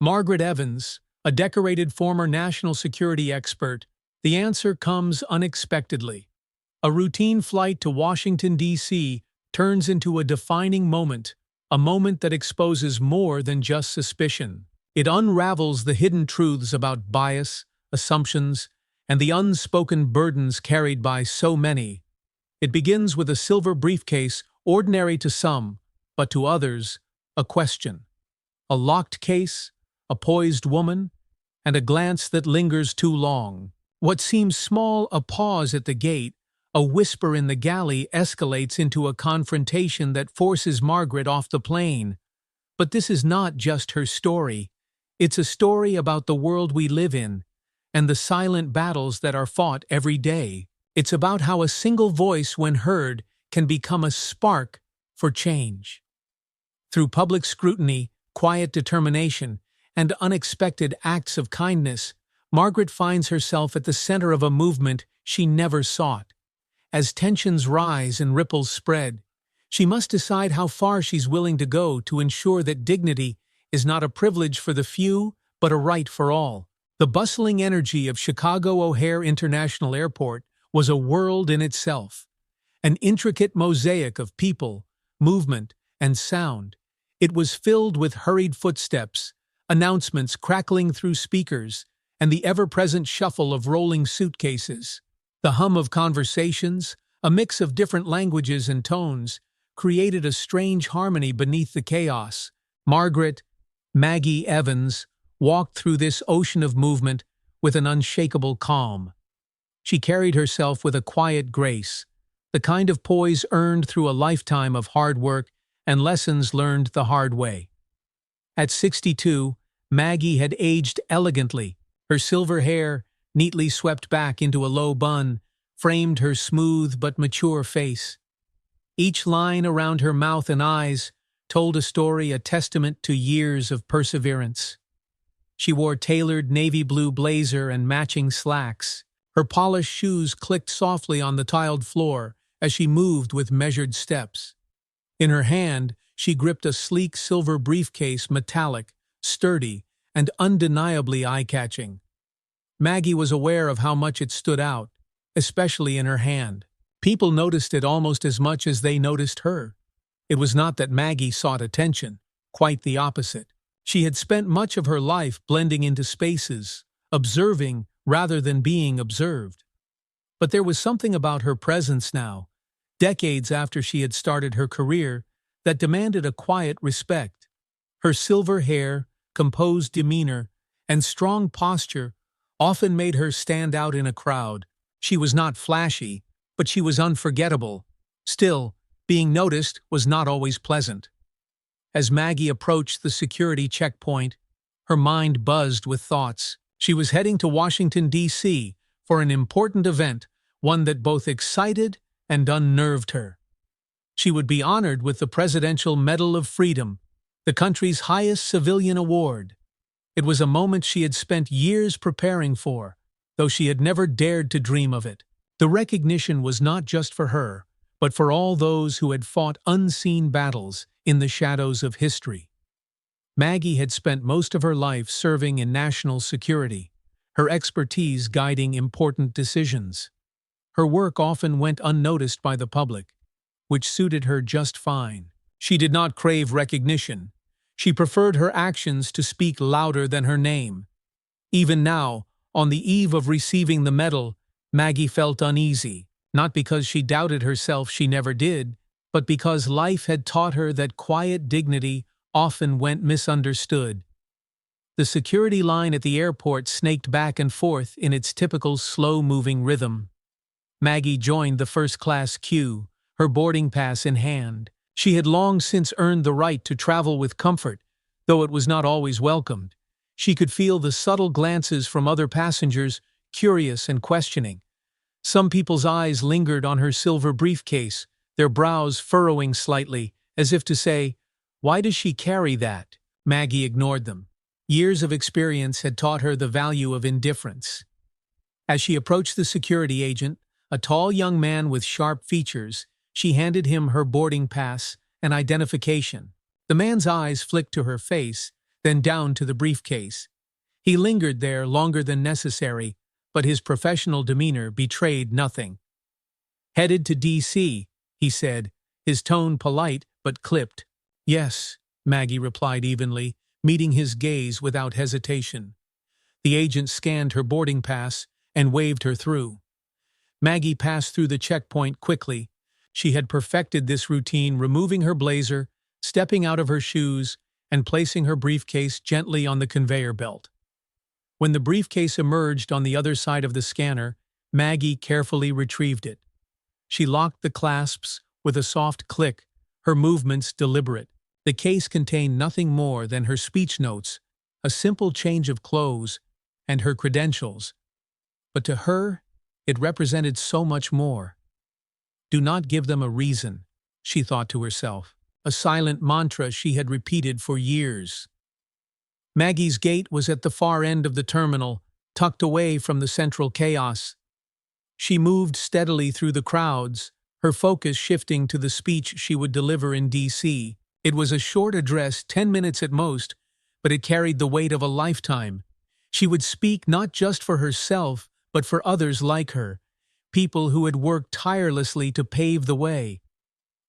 Margaret Evans, a decorated former national security expert, the answer comes unexpectedly. A routine flight to Washington, D.C. turns into a defining moment, a moment that exposes more than just suspicion. It unravels the hidden truths about bias, assumptions, and the unspoken burdens carried by so many. It begins with a silver briefcase, ordinary to some, but to others, a question. A locked case, a poised woman, and a glance that lingers too long. What seems small, a pause at the gate, a whisper in the galley, escalates into a confrontation that forces Margaret off the plane. But this is not just her story. It's a story about the world we live in, and the silent battles that are fought every day. It's about how a single voice, when heard, can become a spark for change. Through public scrutiny, quiet determination, and unexpected acts of kindness, Margaret finds herself at the center of a movement she never sought. As tensions rise and ripples spread, she must decide how far she's willing to go to ensure that dignity is not a privilege for the few, but a right for all. The bustling energy of Chicago O'Hare International Airport was a world in itself, an intricate mosaic of people, movement, and sound. It was filled with hurried footsteps, announcements crackling through speakers, and the ever-present shuffle of rolling suitcases. The hum of conversations, a mix of different languages and tones, created a strange harmony beneath the chaos. Margaret, Maggie Evans, walked through this ocean of movement with an unshakable calm. She carried herself with a quiet grace, the kind of poise earned through a lifetime of hard work and lessons learned the hard way. At 62, Maggie had aged elegantly. Her silver hair, neatly swept back into a low bun, framed her smooth but mature face. Each line around her mouth and eyes told a story, a testament to years of perseverance. She wore tailored navy blue blazer and matching slacks. Her polished shoes clicked softly on the tiled floor as she moved with measured steps. In her hand, she gripped a sleek silver briefcase, metallic, sturdy, and undeniably eye-catching. Maggie was aware of how much it stood out, especially in her hand. People noticed it almost as much as they noticed her. It was not that Maggie sought attention, quite the opposite. She had spent much of her life blending into spaces, observing rather than being observed. But there was something about her presence now, decades after she had started her career, that demanded a quiet respect. Her silver hair, composed demeanor, and strong posture often made her stand out in a crowd. She was not flashy, but she was unforgettable. Still, being noticed was not always pleasant. As Maggie approached the security checkpoint, her mind buzzed with thoughts. She was heading to Washington, D.C. for an important event, one that both excited and unnerved her. She would be honored with the Presidential Medal of Freedom, the country's highest civilian award. It was a moment she had spent years preparing for, though she had never dared to dream of it. The recognition was not just for her, but for all those who had fought unseen battles in the shadows of history. Maggie had spent most of her life serving in national security, her expertise guiding important decisions. Her work often went unnoticed by the public, which suited her just fine. She did not crave recognition. She preferred her actions to speak louder than her name. Even now, on the eve of receiving the medal, Maggie felt uneasy, not because she doubted herself, she never did, but because life had taught her that quiet dignity often went misunderstood. The security line at the airport snaked back and forth in its typical slow-moving rhythm. Maggie joined the first-class queue, her boarding pass in hand. She had long since earned the right to travel with comfort, though it was not always welcomed. She could feel the subtle glances from other passengers, curious and questioning. Some people's eyes lingered on her silver briefcase, their brows furrowing slightly, as if to say, "Why does she carry that?" Maggie ignored them. Years of experience had taught her the value of indifference. As she approached the security agent, a tall young man with sharp features, she handed him her boarding pass and identification. The man's eyes flicked to her face, then down to the briefcase. He lingered there longer than necessary, but his professional demeanor betrayed nothing. "Headed to D.C., he said, his tone polite but clipped. "Yes," Maggie replied evenly, meeting his gaze without hesitation. The agent scanned her boarding pass and waved her through. Maggie passed through the checkpoint quickly. She had perfected this routine, removing her blazer, stepping out of her shoes, and placing her briefcase gently on the conveyor belt. When the briefcase emerged on the other side of the scanner, Maggie carefully retrieved it. She locked the clasps with a soft click, her movements deliberate. The case contained nothing more than her speech notes, a simple change of clothes, and her credentials. But to her, it represented so much more. "Do not give them a reason," she thought to herself, a silent mantra she had repeated for years. Maggie's gate was at the far end of the terminal, tucked away from the central chaos. She moved steadily through the crowds, her focus shifting to the speech she would deliver in D.C. It was a short address, 10 minutes at most, but it carried the weight of a lifetime. She would speak not just for herself, but for others like her, people who had worked tirelessly to pave the way.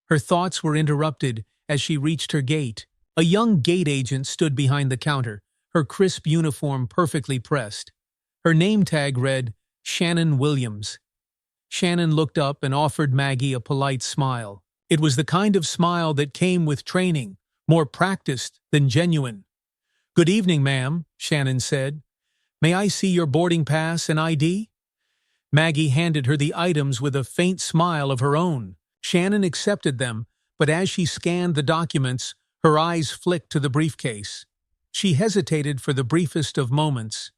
Her thoughts were interrupted as she reached her gate. A young gate agent stood behind the counter, her crisp uniform perfectly pressed. Her name tag read, Shannon Williams. Shannon looked up and offered Maggie a polite smile. It was the kind of smile that came with training, more practiced than genuine. "Good evening, ma'am," Shannon said. "May I see your boarding pass and ID?" Maggie handed her the items with a faint smile of her own. Shannon accepted them, but as she scanned the documents, her eyes flicked to the briefcase. She hesitated for the briefest of moments.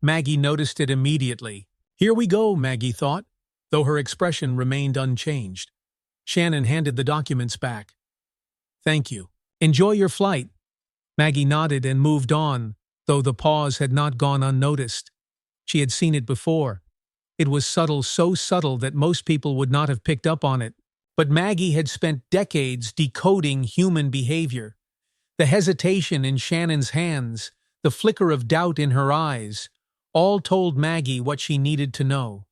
Maggie noticed it immediately. "Here we go," Maggie thought, though her expression remained unchanged. Shannon handed the documents back. "Thank you. Enjoy your flight." Maggie nodded and moved on, though the pause had not gone unnoticed. She had seen it before. It was subtle, so subtle that most people would not have picked up on it. But Maggie had spent decades decoding human behavior. The hesitation in Shannon's hands, the flicker of doubt in her eyes, all told Maggie what she needed to know.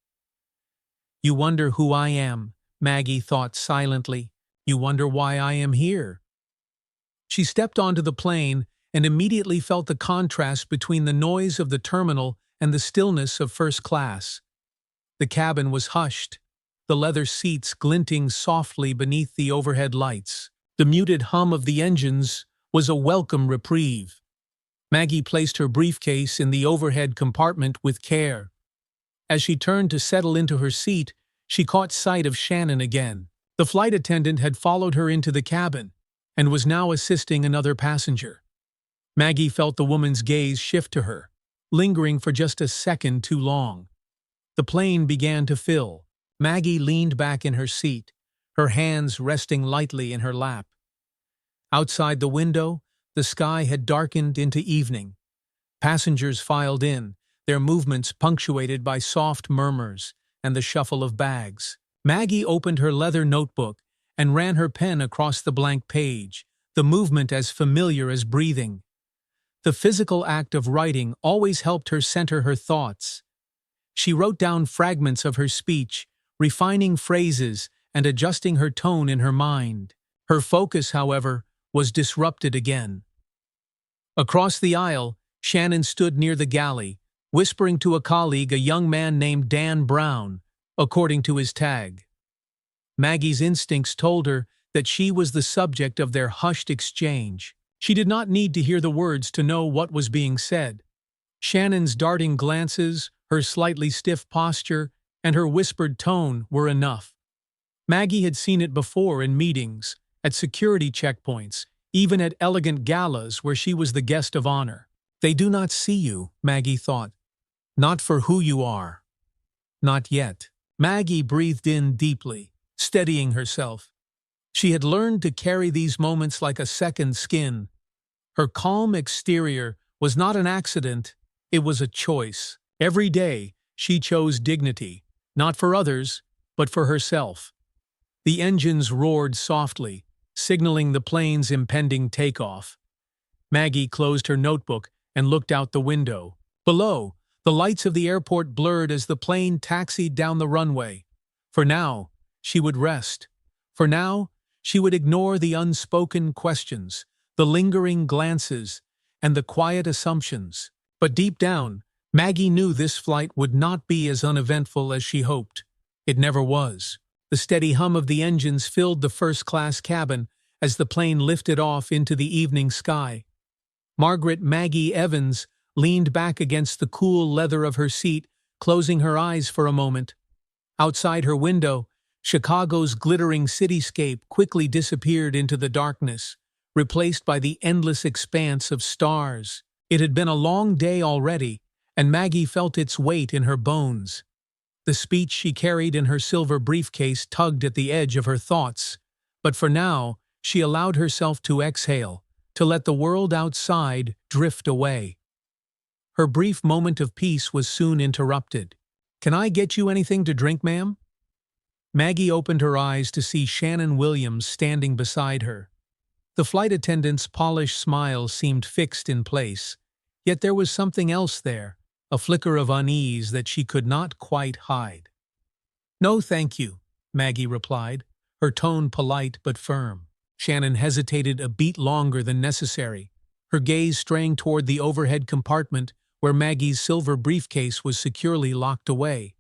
"You wonder who I am," Maggie thought silently. "You wonder why I am here." She stepped onto the plane and immediately felt the contrast between the noise of the terminal and the stillness of first class. The cabin was hushed, the leather seats glinting softly beneath the overhead lights. The muted hum of the engines was a welcome reprieve. Maggie placed her briefcase in the overhead compartment with care. As she turned to settle into her seat, she caught sight of Shannon again. The flight attendant had followed her into the cabin and was now assisting another passenger. Maggie felt the woman's gaze shift to her, lingering for just a second too long. The plane began to fill. Maggie leaned back in her seat, her hands resting lightly in her lap. Outside the window, the sky had darkened into evening. Passengers filed in, their movements punctuated by soft murmurs and the shuffle of bags. Maggie opened her leather notebook and ran her pen across the blank page, the movement as familiar as breathing. The physical act of writing always helped her center her thoughts. She wrote down fragments of her speech, refining phrases and adjusting her tone in her mind. Her focus, however, was disrupted again. Across the aisle, Shannon stood near the galley, whispering to a colleague, a young man named Dan Brown, according to his tag. Maggie's instincts told her that she was the subject of their hushed exchange. She did not need to hear the words to know what was being said. Shannon's darting glances, her slightly stiff posture, and her whispered tone were enough. Maggie had seen it before in meetings, at security checkpoints, even at elegant galas where she was the guest of honor. "They do not see you," Maggie thought. "Not for who you are. Not yet." Maggie breathed in deeply, steadying herself. She had learned to carry these moments like a second skin. Her calm exterior was not an accident, it was a choice. Every day, she chose dignity, not for others, but for herself. The engines roared softly, signaling the plane's impending takeoff. Maggie closed her notebook and looked out the window. Below, the lights of the airport blurred as the plane taxied down the runway. For now, she would rest. For now, she would ignore the unspoken questions, the lingering glances, and the quiet assumptions. But deep down, Maggie knew this flight would not be as uneventful as she hoped. It never was. The steady hum of the engines filled the first-class cabin as the plane lifted off into the evening sky. Margaret Maggie Evans leaned back against the cool leather of her seat, closing her eyes for a moment. Outside her window, Chicago's glittering cityscape quickly disappeared into the darkness, replaced by the endless expanse of stars. It had been a long day already, and Maggie felt its weight in her bones. The speech she carried in her silver briefcase tugged at the edge of her thoughts, but for now, she allowed herself to exhale, to let the world outside drift away. Her brief moment of peace was soon interrupted. "Can I get you anything to drink, ma'am?" Maggie opened her eyes to see Shannon Williams standing beside her. The flight attendant's polished smile seemed fixed in place, yet there was something else there, a flicker of unease that she could not quite hide. "No, thank you," Maggie replied, her tone polite but firm. Shannon hesitated a beat longer than necessary, her gaze straying toward the overhead compartment where Maggie's silver briefcase was securely locked away.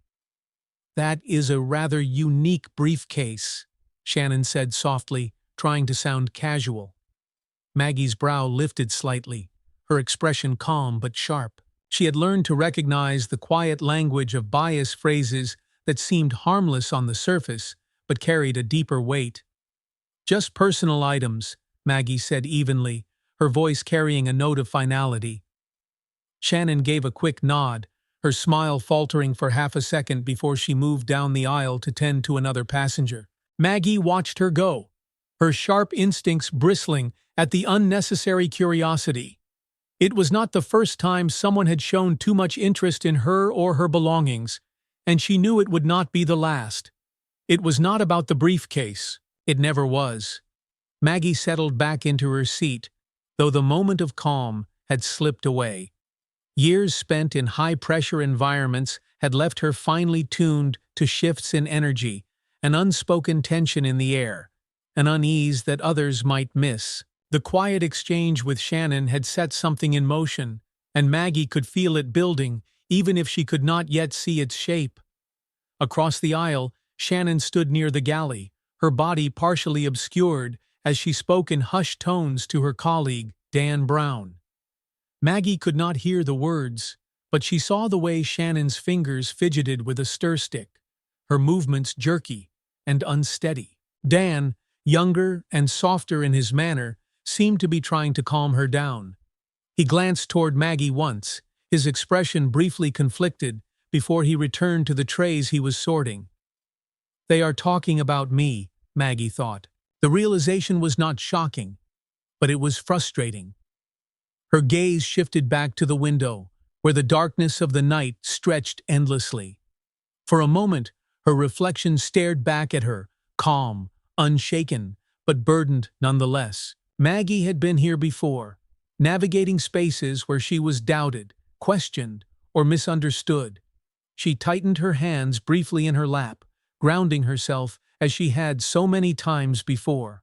"That is a rather unique briefcase," Shannon said softly, trying to sound casual. Maggie's brow lifted slightly, her expression calm but sharp. She had learned to recognize the quiet language of bias phrases that seemed harmless on the surface but carried a deeper weight. "Just personal items," Maggie said evenly, her voice carrying a note of finality. Shannon gave a quick nod, her smile faltering for half a second before she moved down the aisle to tend to another passenger. Maggie watched her go, her sharp instincts bristling at the unnecessary curiosity. It was not the first time someone had shown too much interest in her or her belongings, and she knew it would not be the last. It was not about the briefcase. It never was. Maggie settled back into her seat, though the moment of calm had slipped away. Years spent in high-pressure environments had left her finely tuned to shifts in energy, an unspoken tension in the air, an unease that others might miss. The quiet exchange with Shannon had set something in motion, and Maggie could feel it building, even if she could not yet see its shape. Across the aisle, Shannon stood near the galley, her body partially obscured as she spoke in hushed tones to her colleague, Dan Brown. Maggie could not hear the words, but she saw the way Shannon's fingers fidgeted with a stir stick, her movements jerky and unsteady. Dan, younger and softer in his manner, seemed to be trying to calm her down. He glanced toward Maggie once, his expression briefly conflicted, before he returned to the trays he was sorting. "They are talking about me," Maggie thought. The realization was not shocking, but it was frustrating. Her gaze shifted back to the window, where the darkness of the night stretched endlessly. For a moment, her reflection stared back at her, calm, unshaken, but burdened nonetheless. Maggie had been here before, navigating spaces where she was doubted, questioned, or misunderstood. She tightened her hands briefly in her lap, grounding herself as she had so many times before.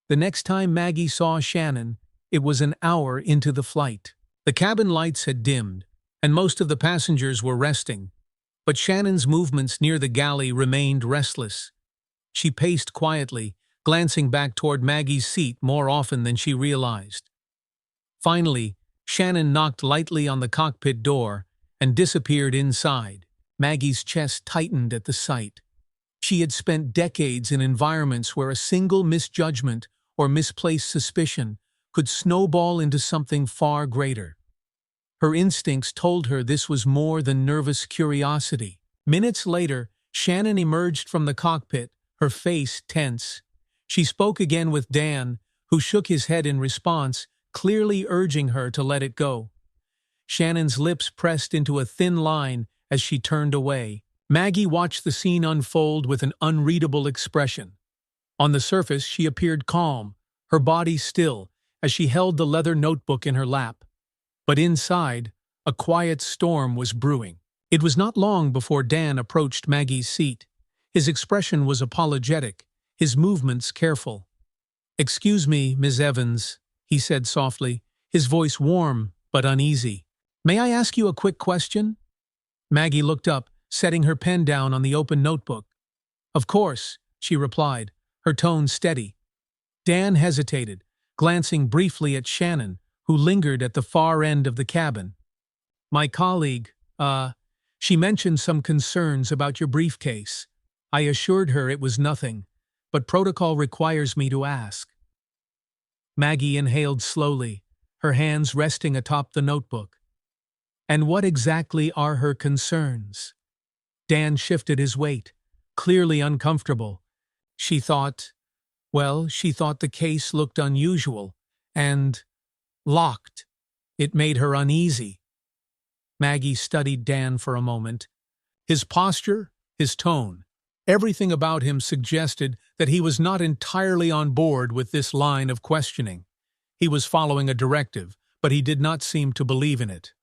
The next time Maggie saw Shannon, it was an hour into the flight. The cabin lights had dimmed, and most of the passengers were resting. But Shannon's movements near the galley remained restless. She paced quietly, glancing back toward Maggie's seat more often than she realized. Finally, Shannon knocked lightly on the cockpit door and disappeared inside. Maggie's chest tightened at the sight. She had spent decades in environments where a single misjudgment or misplaced suspicion could snowball into something far greater. Her instincts told her this was more than nervous curiosity. Minutes later, Shannon emerged from the cockpit, her face tense. She spoke again with Dan, who shook his head in response, clearly urging her to let it go. Shannon's lips pressed into a thin line as she turned away. Maggie watched the scene unfold with an unreadable expression. On the surface, she appeared calm, her body still, as she held the leather notebook in her lap. But inside, a quiet storm was brewing. It was not long before Dan approached Maggie's seat. His expression was apologetic, his movements careful. "Excuse me, Miss Evans," he said softly, his voice warm but uneasy. "May I ask you a quick question?" Maggie looked up, setting her pen down on the open notebook. "Of course," she replied, her tone steady. Dan hesitated, glancing briefly at Shannon, who lingered at the far end of the cabin. "My colleague, she mentioned some concerns about your briefcase. I assured her it was nothing, but protocol requires me to ask." Maggie inhaled slowly, her hands resting atop the notebook. "And what exactly are her concerns?" Dan shifted his weight, clearly uncomfortable. She thought the case looked unusual and locked. It made her uneasy. Maggie studied Dan for a moment. His posture, his tone, everything about him suggested that he was not entirely on board with this line of questioning. He was following a directive, but he did not seem to believe in it.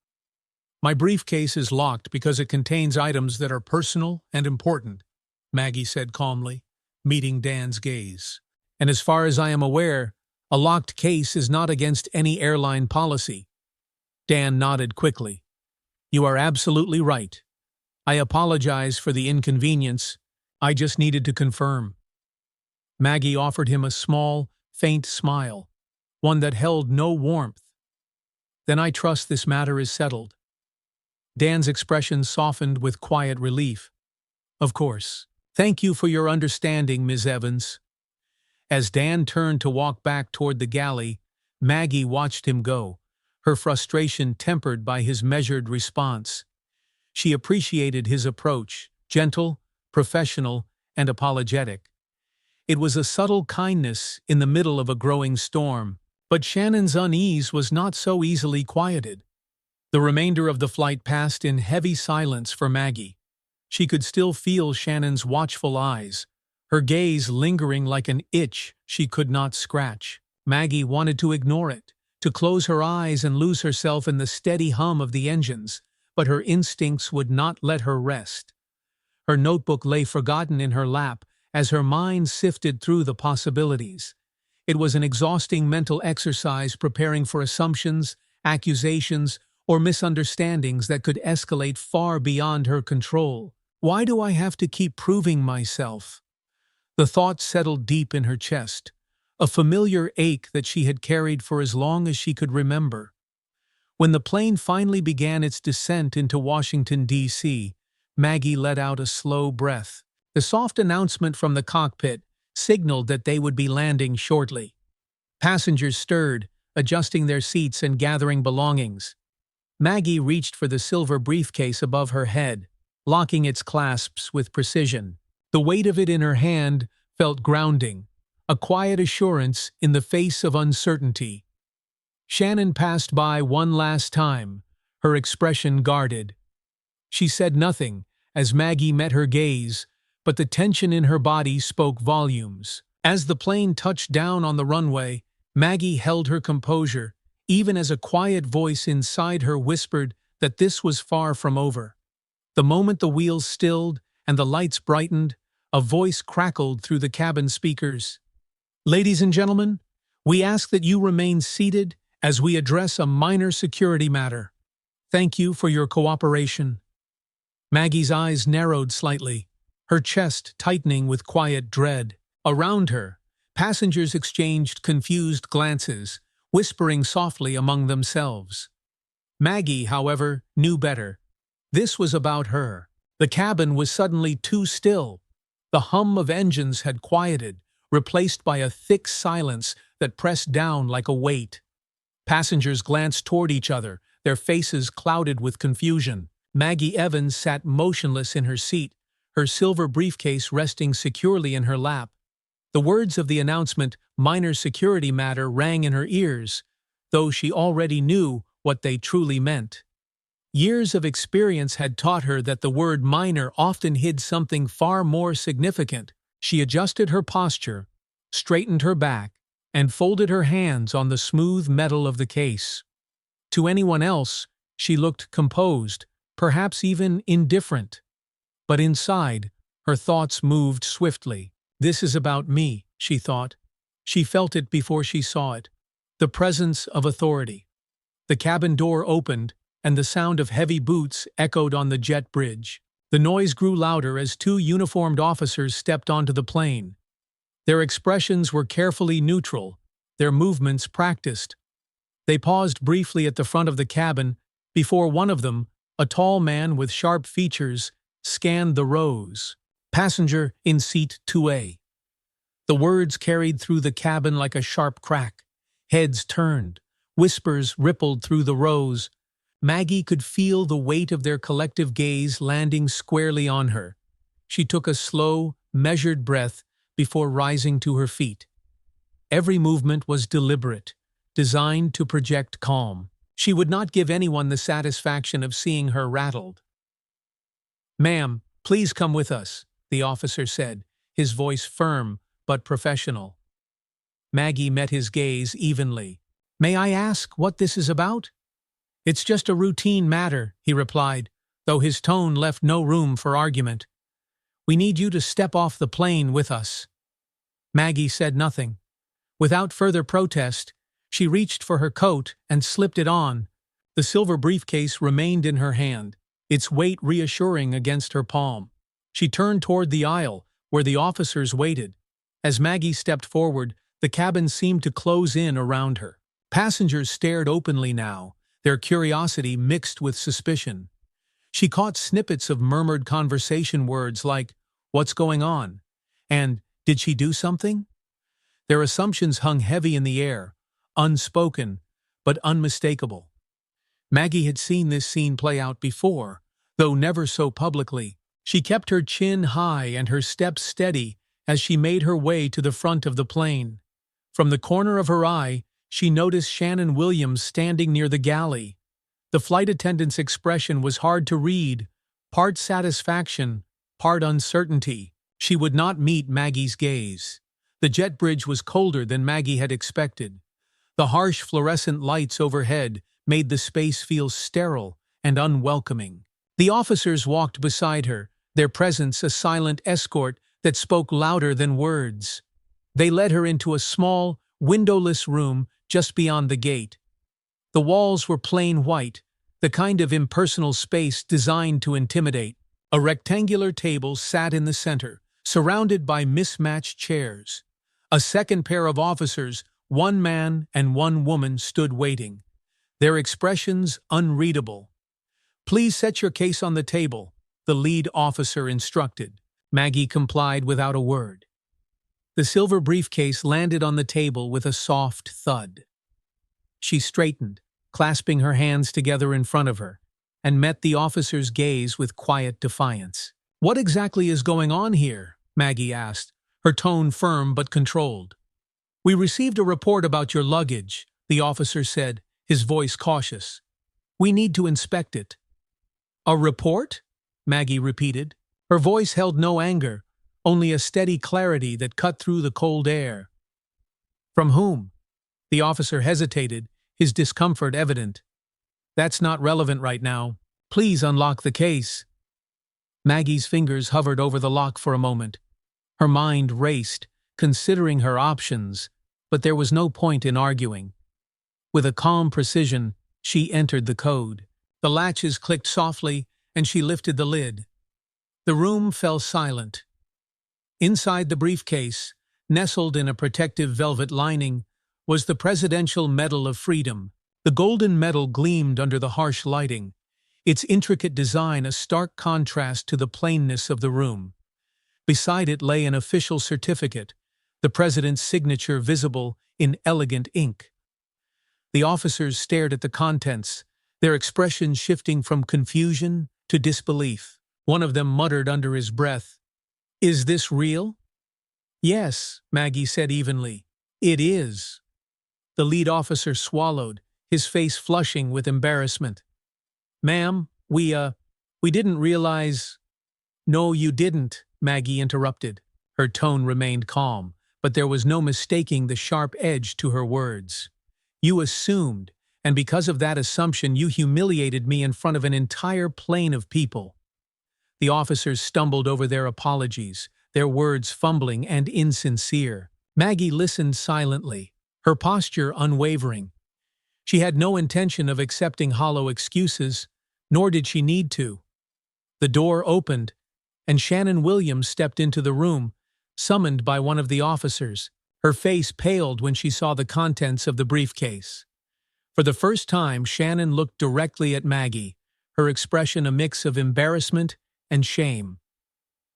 "My briefcase is locked because it contains items that are personal and important," Maggie said calmly, meeting Dan's gaze. "And as far as I am aware, a locked case is not against any airline policy." Dan nodded quickly. "You are absolutely right. I apologize for the inconvenience. I just needed to confirm." Maggie offered him a small, faint smile, one that held no warmth. "Then I trust this matter is settled." Dan's expression softened with quiet relief. "Of course. Thank you for your understanding, Ms. Evans." As Dan turned to walk back toward the galley, Maggie watched him go, her frustration tempered by his measured response. She appreciated his approach, gentle, professional, and apologetic. It was a subtle kindness in the middle of a growing storm, but Shannon's unease was not so easily quieted. The remainder of the flight passed in heavy silence for Maggie. She could still feel Shannon's watchful eyes, her gaze lingering like an itch she could not scratch. Maggie wanted to ignore it, to close her eyes and lose herself in the steady hum of the engines, but her instincts would not let her rest. Her notebook lay forgotten in her lap as her mind sifted through the possibilities. It was an exhausting mental exercise preparing for assumptions, accusations, or misunderstandings that could escalate far beyond her control. "Why do I have to keep proving myself?" The thought settled deep in her chest, a familiar ache that she had carried for as long as she could remember. When the plane finally began its descent into Washington, D.C., Maggie let out a slow breath. The soft announcement from the cockpit signaled that they would be landing shortly. Passengers stirred, adjusting their seats and gathering belongings. Maggie reached for the silver briefcase above her head, locking its clasps with precision. The weight of it in her hand felt grounding, a quiet assurance in the face of uncertainty. Shannon passed by one last time, her expression guarded. She said nothing as Maggie met her gaze, but the tension in her body spoke volumes. As the plane touched down on the runway, Maggie held her composure, even as a quiet voice inside her whispered that this was far from over. The moment the wheels stilled and the lights brightened, a voice crackled through the cabin speakers. "Ladies and gentlemen, we ask that you remain seated as we address a minor security matter. Thank you for your cooperation." Maggie's eyes narrowed slightly, her chest tightening with quiet dread. Around her, passengers exchanged confused glances, whispering softly among themselves. Maggie, however, knew better. This was about her. The cabin was suddenly too still. The hum of engines had quieted, replaced by a thick silence that pressed down like a weight. Passengers glanced toward each other, their faces clouded with confusion. Maggie Evans sat motionless in her seat, her silver briefcase resting securely in her lap. The words of the announcement, "minor security matter," rang in her ears, though she already knew what they truly meant. Years of experience had taught her that the word minor often hid something far more significant. She adjusted her posture, straightened her back, and folded her hands on the smooth metal of the case. To anyone else, she looked composed, perhaps even indifferent. But inside, her thoughts moved swiftly. "This is about me," she thought. She felt it before she saw it. The presence of authority. The cabin door opened, and the sound of heavy boots echoed on the jet bridge. The noise grew louder as two uniformed officers stepped onto the plane. Their expressions were carefully neutral, their movements practiced. They paused briefly at the front of the cabin before one of them, a tall man with sharp features, scanned the rows. "Passenger in seat 2A." The words carried through the cabin like a sharp crack. Heads turned. Whispers rippled through the rows. Maggie could feel the weight of their collective gaze landing squarely on her. She took a slow, measured breath before rising to her feet. Every movement was deliberate, designed to project calm. She would not give anyone the satisfaction of seeing her rattled. "Ma'am, please come with us," the officer said, his voice firm but professional. Maggie met his gaze evenly. "May I ask what this is about?" "It's just a routine matter," he replied, though his tone left no room for argument. "We need you to step off the plane with us." Maggie said nothing. Without further protest, she reached for her coat and slipped it on. The silver briefcase remained in her hand, its weight reassuring against her palm. She turned toward the aisle, where the officers waited. As Maggie stepped forward, the cabin seemed to close in around her. Passengers stared openly now, their curiosity mixed with suspicion. She caught snippets of murmured conversation words like, "What's going on?" and "Did she do something?" Their assumptions hung heavy in the air, unspoken, but unmistakable. Maggie had seen this scene play out before, though never so publicly. She kept her chin high and her steps steady as she made her way to the front of the plane. From the corner of her eye, she noticed Shannon Williams standing near the galley. The flight attendant's expression was hard to read, part satisfaction, part uncertainty. She would not meet Maggie's gaze. The jet bridge was colder than Maggie had expected. The harsh fluorescent lights overhead made the space feel sterile and unwelcoming. The officers walked beside her, their presence a silent escort that spoke louder than words. They led her into a small, windowless room just beyond the gate. The walls were plain white, the kind of impersonal space designed to intimidate. A rectangular table sat in the center, surrounded by mismatched chairs. A second pair of officers, one man and one woman, stood waiting, their expressions unreadable. "Please set your case on the table," the lead officer instructed. Maggie complied without a word. The silver briefcase landed on the table with a soft thud. She straightened, clasping her hands together in front of her, and met the officer's gaze with quiet defiance. "What exactly is going on here?" Maggie asked, her tone firm but controlled. "We received a report about your luggage," the officer said, his voice cautious. "We need to inspect it." "A report?" Maggie repeated. Her voice held no anger, only a steady clarity that cut through the cold air. "From whom?" The officer hesitated, his discomfort evident. "That's not relevant right now. Please unlock the case." Maggie's fingers hovered over the lock for a moment. Her mind raced, considering her options, but there was no point in arguing. With a calm precision, she entered the code. The latches clicked softly, and she lifted the lid. The room fell silent. Inside the briefcase, nestled in a protective velvet lining, was the Presidential Medal of Freedom. The golden medal gleamed under the harsh lighting, its intricate design a stark contrast to the plainness of the room. Beside it lay an official certificate, the president's signature visible in elegant ink. The officers stared at the contents, their expressions shifting from confusion to disbelief. One of them muttered under his breath, "Is this real?" "Yes," Maggie said evenly. "It is." The lead officer swallowed, his face flushing with embarrassment. "Ma'am, we didn't realize—" "No, you didn't," Maggie interrupted. Her tone remained calm, but there was no mistaking the sharp edge to her words. "You assumed, and because of that assumption you humiliated me in front of an entire plane of people." The officers stumbled over their apologies, their words fumbling and insincere. Maggie listened silently, her posture unwavering. She had no intention of accepting hollow excuses, nor did she need to. The door opened, and Shannon Williams stepped into the room, summoned by one of the officers. Her face paled when she saw the contents of the briefcase. For the first time, Shannon looked directly at Maggie, her expression a mix of embarrassment and shame.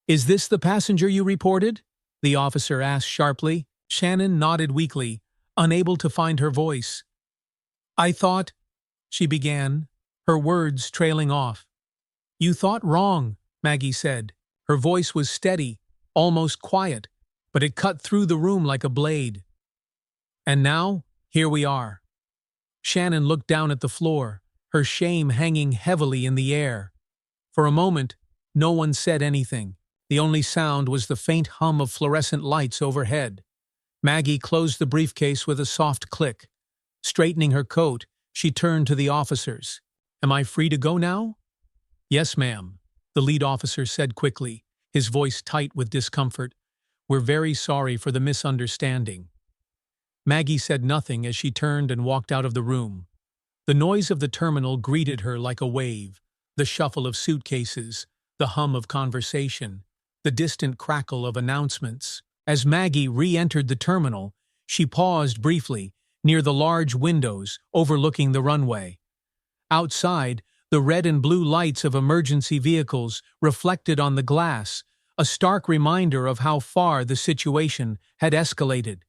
"Is this the passenger you reported?" the officer asked sharply. Shannon nodded weakly, unable to find her voice. "I thought," she began, her words trailing off. "You thought wrong," Maggie said. Her voice was steady, almost quiet, but it cut through the room like a blade. "And now, here we are." Shannon looked down at the floor, her shame hanging heavily in the air. For a moment, no one said anything. The only sound was the faint hum of fluorescent lights overhead. Maggie closed the briefcase with a soft click. Straightening her coat, she turned to the officers. "Am I free to go now?" "Yes, ma'am," the lead officer said quickly, his voice tight with discomfort. "We're very sorry for the misunderstanding." Maggie said nothing as she turned and walked out of the room. The noise of the terminal greeted her like a wave, the shuffle of suitcases, the hum of conversation, the distant crackle of announcements. As Maggie re-entered the terminal, she paused briefly, near the large windows overlooking the runway. Outside, the red and blue lights of emergency vehicles reflected on the glass, a stark reminder of how far the situation had escalated.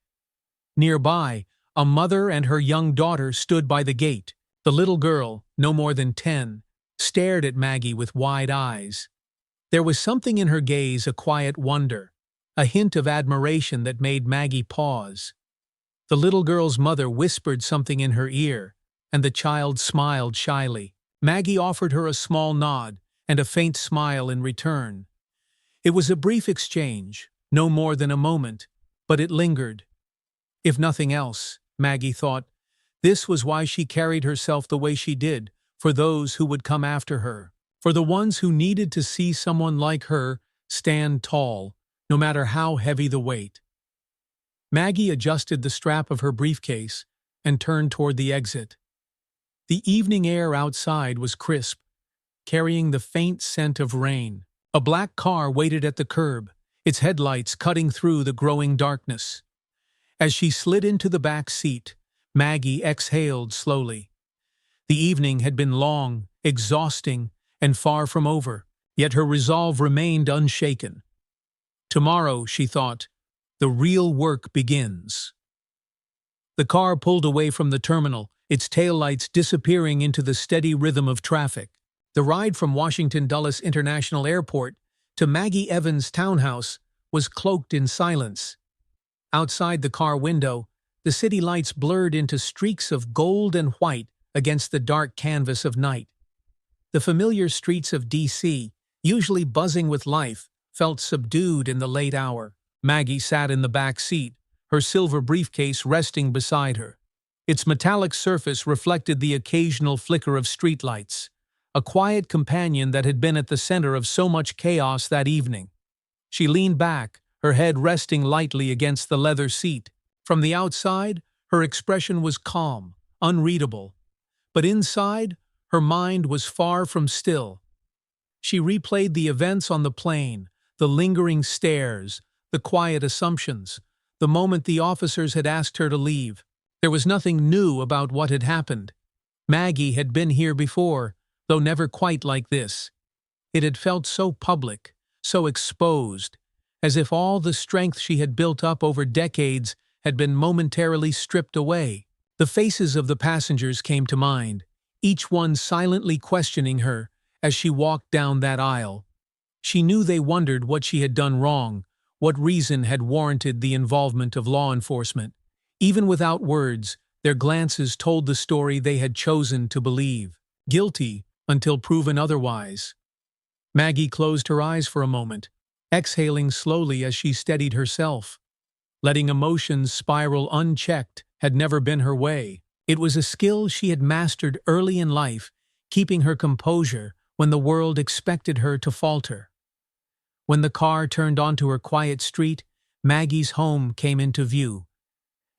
Nearby, a mother and her young daughter stood by the gate. The little girl, no more than 10, stared at Maggie with wide eyes. There was something in her gaze, a quiet wonder, a hint of admiration that made Maggie pause. The little girl's mother whispered something in her ear, and the child smiled shyly. Maggie offered her a small nod and a faint smile in return. It was a brief exchange, no more than a moment, but it lingered. If nothing else, Maggie thought, this was why she carried herself the way she did, for those who would come after her, for the ones who needed to see someone like her stand tall, no matter how heavy the weight. Maggie adjusted the strap of her briefcase and turned toward the exit. The evening air outside was crisp, carrying the faint scent of rain. A black car waited at the curb, its headlights cutting through the growing darkness. As she slid into the back seat, Maggie exhaled slowly. The evening had been long, exhausting, and far from over, yet her resolve remained unshaken. Tomorrow, she thought, the real work begins. The car pulled away from the terminal, its taillights disappearing into the steady rhythm of traffic. The ride from Washington Dulles International Airport to Maggie Evans' townhouse was cloaked in silence. Outside the car window, the city lights blurred into streaks of gold and white against the dark canvas of night. The familiar streets of D.C., usually buzzing with life, felt subdued in the late hour. Maggie sat in the back seat, her silver briefcase resting beside her. Its metallic surface reflected the occasional flicker of streetlights, a quiet companion that had been at the center of so much chaos that evening. She leaned back, her head resting lightly against the leather seat. From the outside, her expression was calm, unreadable. But inside, her mind was far from still. She replayed the events on the plane, the lingering stares, the quiet assumptions, the moment the officers had asked her to leave. There was nothing new about what had happened. Maggie had been here before, though never quite like this. It had felt so public, so exposed, as if all the strength she had built up over decades had been momentarily stripped away. The faces of the passengers came to mind, each one silently questioning her as she walked down that aisle. She knew they wondered what she had done wrong, what reason had warranted the involvement of law enforcement. Even without words, their glances told the story they had chosen to believe. Guilty until proven otherwise. Maggie closed her eyes for a moment, exhaling slowly as she steadied herself. Letting emotions spiral unchecked had never been her way. It was a skill she had mastered early in life, keeping her composure when the world expected her to falter. When the car turned onto her quiet street, Maggie's home came into view.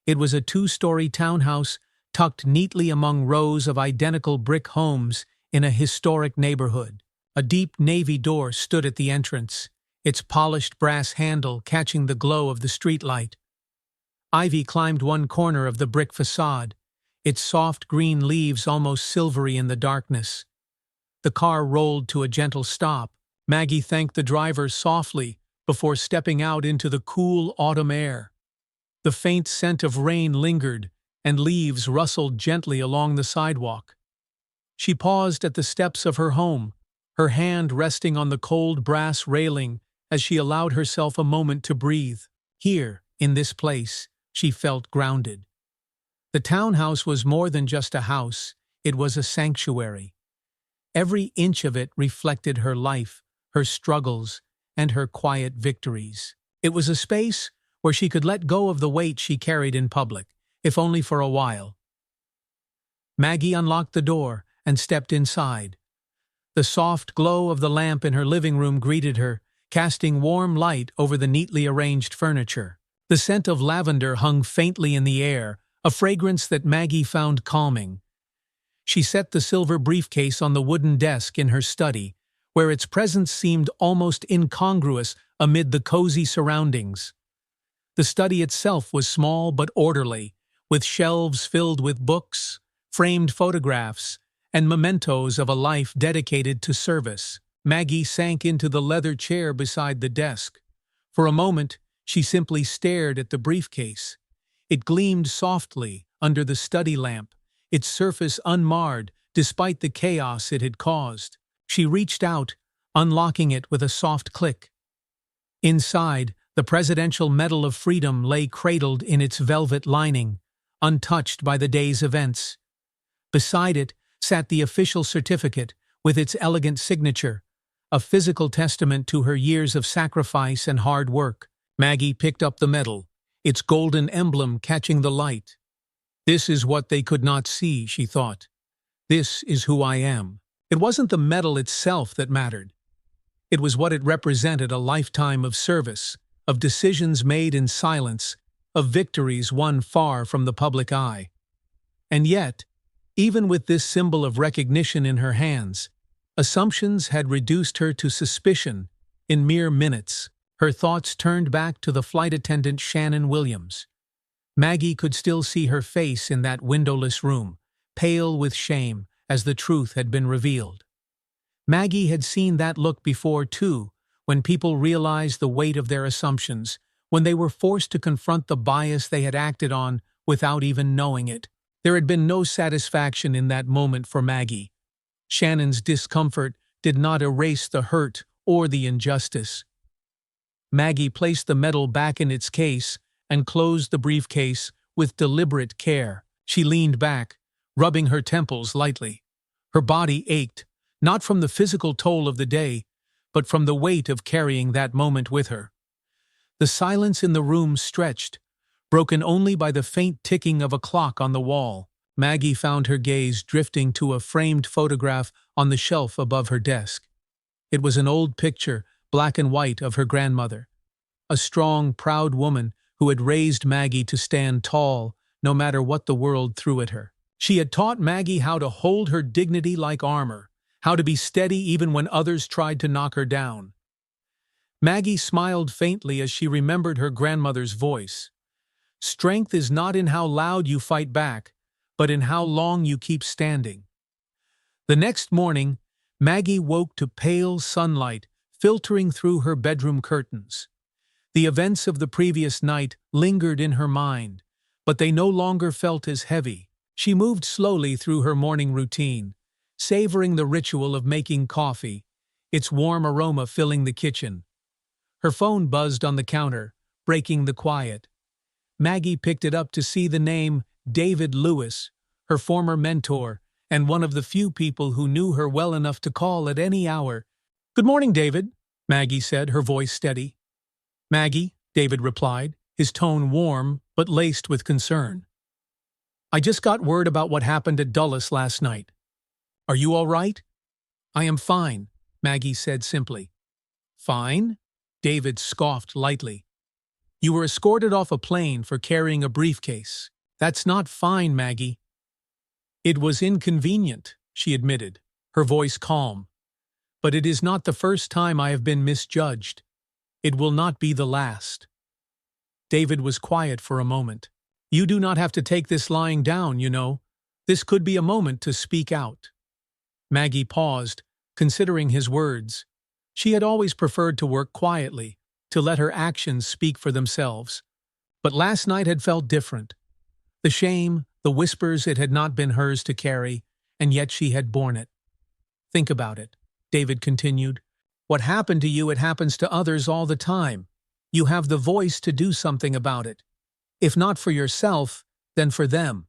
It was a two-story townhouse tucked neatly among rows of identical brick homes in a historic neighborhood. A deep navy door stood at the entrance, its polished brass handle catching the glow of the streetlight. Ivy climbed one corner of the brick facade, its soft green leaves almost silvery in the darkness. The car rolled to a gentle stop. Maggie thanked the driver softly before stepping out into the cool autumn air. The faint scent of rain lingered, and leaves rustled gently along the sidewalk. She paused at the steps of her home, her hand resting on the cold brass railing as she allowed herself a moment to breathe. Here, in this place, she felt grounded. The townhouse was more than just a house, it was a sanctuary. Every inch of it reflected her life, her struggles, and her quiet victories. It was a space where she could let go of the weight she carried in public, if only for a while. Maggie unlocked the door and stepped inside. The soft glow of the lamp in her living room greeted her, casting warm light over the neatly arranged furniture. The scent of lavender hung faintly in the air, a fragrance that Maggie found calming. She set the silver briefcase on the wooden desk in her study, where its presence seemed almost incongruous amid the cozy surroundings. The study itself was small but orderly, with shelves filled with books, framed photographs, and mementos of a life dedicated to service. Maggie sank into the leather chair beside the desk. For a moment, she simply stared at the briefcase. It gleamed softly under the study lamp, its surface unmarred despite the chaos it had caused. She reached out, unlocking it with a soft click. Inside, the Presidential Medal of Freedom lay cradled in its velvet lining, untouched by the day's events. Beside it sat the official certificate with its elegant signature, a physical testament to her years of sacrifice and hard work. Maggie picked up the medal, its golden emblem catching the light. This is what they could not see, she thought. This is who I am. It wasn't the medal itself that mattered. It was what it represented: a lifetime of service, of decisions made in silence, of victories won far from the public eye. And yet, even with this symbol of recognition in her hands, assumptions had reduced her to suspicion in mere minutes. Her thoughts turned back to the flight attendant Shannon Williams. Maggie could still see her face in that windowless room, pale with shame as the truth had been revealed. Maggie had seen that look before, too, when people realized the weight of their assumptions, when they were forced to confront the bias they had acted on without even knowing it. There had been no satisfaction in that moment for Maggie. Shannon's discomfort did not erase the hurt or the injustice. Maggie placed the medal back in its case and closed the briefcase with deliberate care. She leaned back, rubbing her temples lightly. Her body ached, not from the physical toll of the day, but from the weight of carrying that moment with her. The silence in the room stretched, broken only by the faint ticking of a clock on the wall. Maggie found her gaze drifting to a framed photograph on the shelf above her desk. It was an old picture, black and white, of her grandmother, a strong, proud woman who had raised Maggie to stand tall no matter what the world threw at her. She had taught Maggie how to hold her dignity like armor, how to be steady even when others tried to knock her down. Maggie smiled faintly as she remembered her grandmother's voice. Strength is not in how loud you fight back, but in how long you keep standing. The next morning, Maggie woke to pale sunlight filtering through her bedroom curtains. The events of the previous night lingered in her mind, but they no longer felt as heavy. She moved slowly through her morning routine, savoring the ritual of making coffee, its warm aroma filling the kitchen. Her phone buzzed on the counter, breaking the quiet. Maggie picked it up to see the name David Lewis, her former mentor, and one of the few people who knew her well enough to call at any hour. "Good morning, David," Maggie said, her voice steady. "Maggie," David replied, his tone warm but laced with concern. "I just got word about what happened at Dulles last night. Are you all right?" "I am fine," Maggie said simply. "Fine?" David scoffed lightly. "You were escorted off a plane for carrying a briefcase. That's not fine, Maggie." "It was inconvenient," she admitted, her voice calm. "But it is not the first time I have been misjudged. It will not be the last." David was quiet for a moment. "You do not have to take this lying down, you know. This could be a moment to speak out." Maggie paused, considering his words. She had always preferred to work quietly, to let her actions speak for themselves. But last night had felt different. The shame, the whispers, it had not been hers to carry, and yet she had borne it. "Think about it," David continued. "What happened to you, it happens to others all the time. You have the voice to do something about it. If not for yourself, then for them."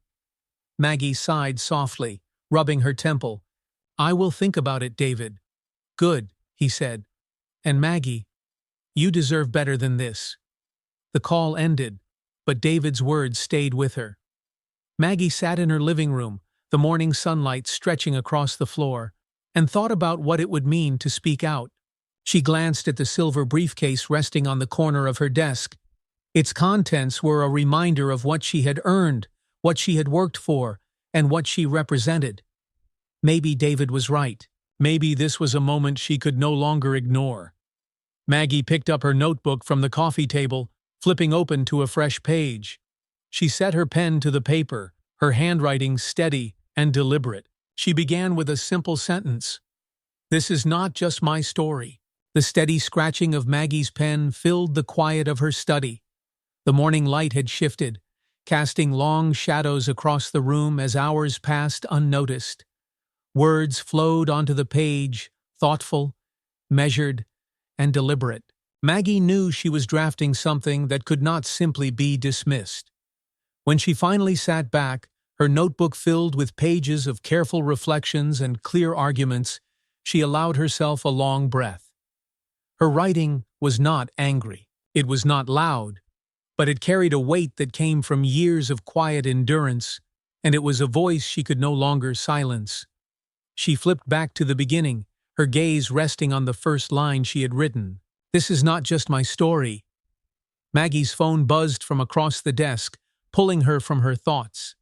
Maggie sighed softly, rubbing her temple. "I will think about it, David." "Good," he said. "And Maggie, you deserve better than this." The call ended, but David's words stayed with her. Maggie sat in her living room, the morning sunlight stretching across the floor, and thought about what it would mean to speak out. She glanced at the silver briefcase resting on the corner of her desk. Its contents were a reminder of what she had earned, what she had worked for, and what she represented. Maybe David was right. Maybe this was a moment she could no longer ignore. Maggie picked up her notebook from the coffee table, flipping open to a fresh page. She set her pen to the paper, her handwriting steady and deliberate. She began with a simple sentence. "This is not just my story." The steady scratching of Maggie's pen filled the quiet of her study. The morning light had shifted, casting long shadows across the room as hours passed unnoticed. Words flowed onto the page, thoughtful, measured, and deliberate. Maggie knew she was drafting something that could not simply be dismissed. When she finally sat back, her notebook filled with pages of careful reflections and clear arguments, she allowed herself a long breath. Her writing was not angry. It was not loud, but it carried a weight that came from years of quiet endurance, and it was a voice she could no longer silence. She flipped back to the beginning, her gaze resting on the first line she had written. "This is not just my story." Maggie's phone buzzed from across the desk, pulling her from her thoughts.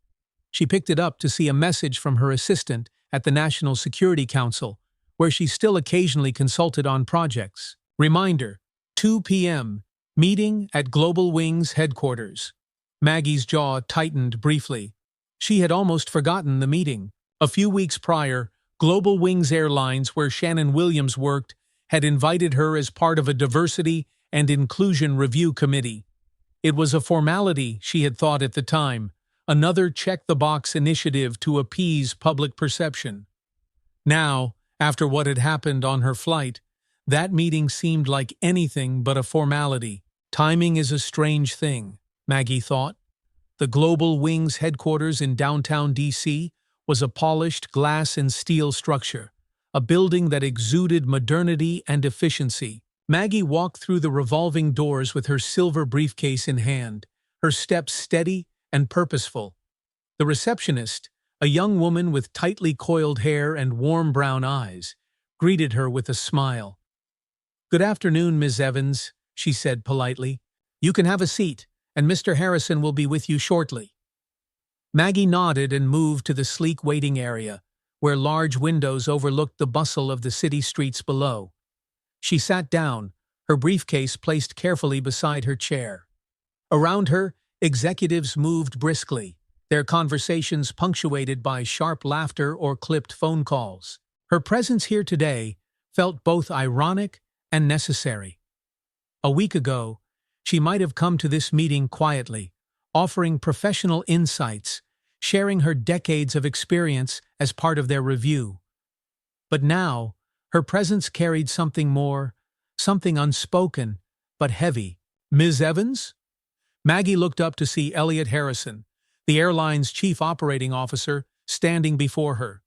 She picked it up to see a message from her assistant at the National Security Council, where she still occasionally consulted on projects. Reminder, 2 p.m., meeting at Global Wings headquarters. Maggie's jaw tightened briefly. She had almost forgotten the meeting. A few weeks prior, Global Wings Airlines, where Shannon Williams worked, had invited her as part of a diversity and inclusion review committee. It was a formality, she had thought at the time, another check-the-box initiative to appease public perception. Now, after what had happened on her flight, that meeting seemed like anything but a formality. Timing is a strange thing, Maggie thought. The Global Wings headquarters in downtown D.C. was a polished glass and steel structure, a building that exuded modernity and efficiency. Maggie walked through the revolving doors with her silver briefcase in hand, her steps steady and purposeful. The receptionist, a young woman with tightly coiled hair and warm brown eyes, greeted her with a smile. "Good afternoon, Ms. Evans," she said politely. "You can have a seat, and Mr. Harrison will be with you shortly." Maggie nodded and moved to the sleek waiting area, where large windows overlooked the bustle of the city streets below. She sat down, her briefcase placed carefully beside her chair. Around her, executives moved briskly, their conversations punctuated by sharp laughter or clipped phone calls. Her presence here today felt both ironic and necessary. A week ago, she might have come to this meeting quietly, offering professional insights, sharing her decades of experience as part of their review. But now, her presence carried something more, something unspoken, but heavy. "Ms. Evans?" Maggie looked up to see Elliot Harrison, the airline's chief operating officer, standing before her.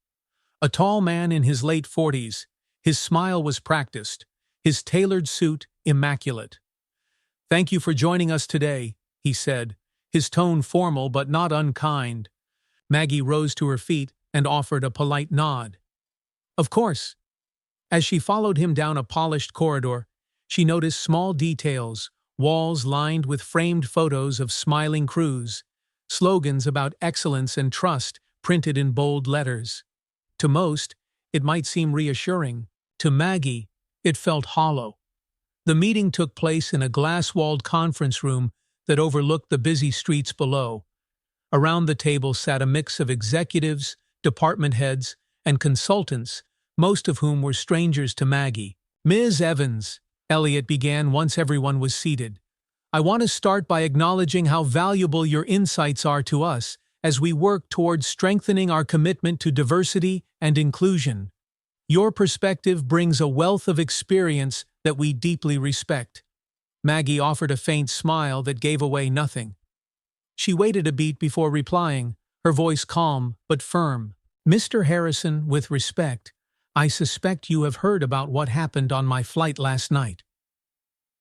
A tall man in his late 40s, his smile was practiced, his tailored suit immaculate. "Thank you for joining us today," he said, his tone formal but not unkind. Maggie rose to her feet and offered a polite nod. Of course. As she followed him down a polished corridor, she noticed small details, walls lined with framed photos of smiling crews, slogans about excellence and trust printed in bold letters. To most, it might seem reassuring. To Maggie, it felt hollow. The meeting took place in a glass-walled conference room that overlooked the busy streets below. Around the table sat a mix of executives, department heads, and consultants, most of whom were strangers to Maggie. "Ms. Evans," Elliot began once everyone was seated, "I want to start by acknowledging how valuable your insights are to us as we work towards strengthening our commitment to diversity and inclusion. Your perspective brings a wealth of experience that we deeply respect." Maggie offered a faint smile that gave away nothing. She waited a beat before replying, her voice calm but firm. "Mr. Harrison, with respect, I suspect you have heard about what happened on my flight last night."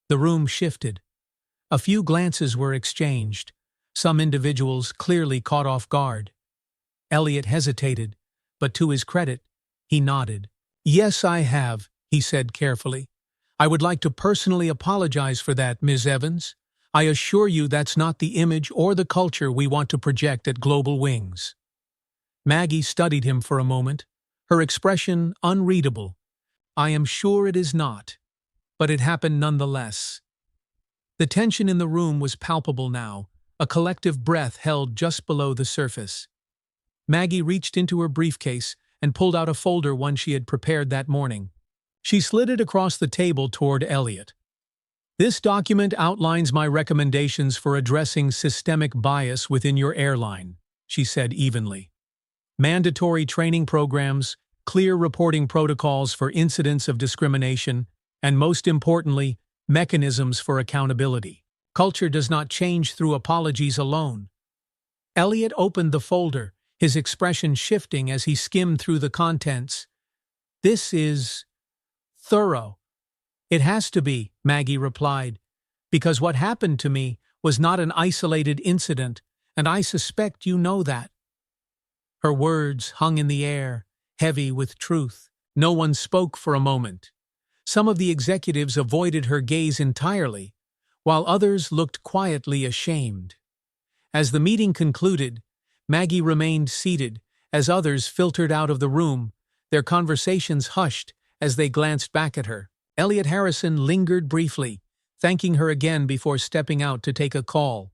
The room shifted. A few glances were exchanged, some individuals clearly caught off guard. Elliot hesitated, but to his credit, he nodded. "Yes, I have," he said carefully. "I would like to personally apologize for that, Ms. Evans. I assure you that's not the image or the culture we want to project at Global Wings." Maggie studied him for a moment, her expression unreadable. "I am sure it is not, but it happened nonetheless." The tension in the room was palpable now, a collective breath held just below the surface. Maggie reached into her briefcase and pulled out a folder one she had prepared that morning. She slid it across the table toward Elliot. "This document outlines my recommendations for addressing systemic bias within your airline," she said evenly. "Mandatory training programs, clear reporting protocols for incidents of discrimination, and most importantly, mechanisms for accountability. Culture does not change through apologies alone." Elliot opened the folder, his expression shifting as he skimmed through the contents. "This is thorough." "It has to be," Maggie replied, "because what happened to me was not an isolated incident, and I suspect you know that." Her words hung in the air, heavy with truth. No one spoke for a moment. Some of the executives avoided her gaze entirely, while others looked quietly ashamed. As the meeting concluded, Maggie remained seated as others filtered out of the room, their conversations hushed as they glanced back at her. Elliot Harrison lingered briefly, thanking her again before stepping out to take a call.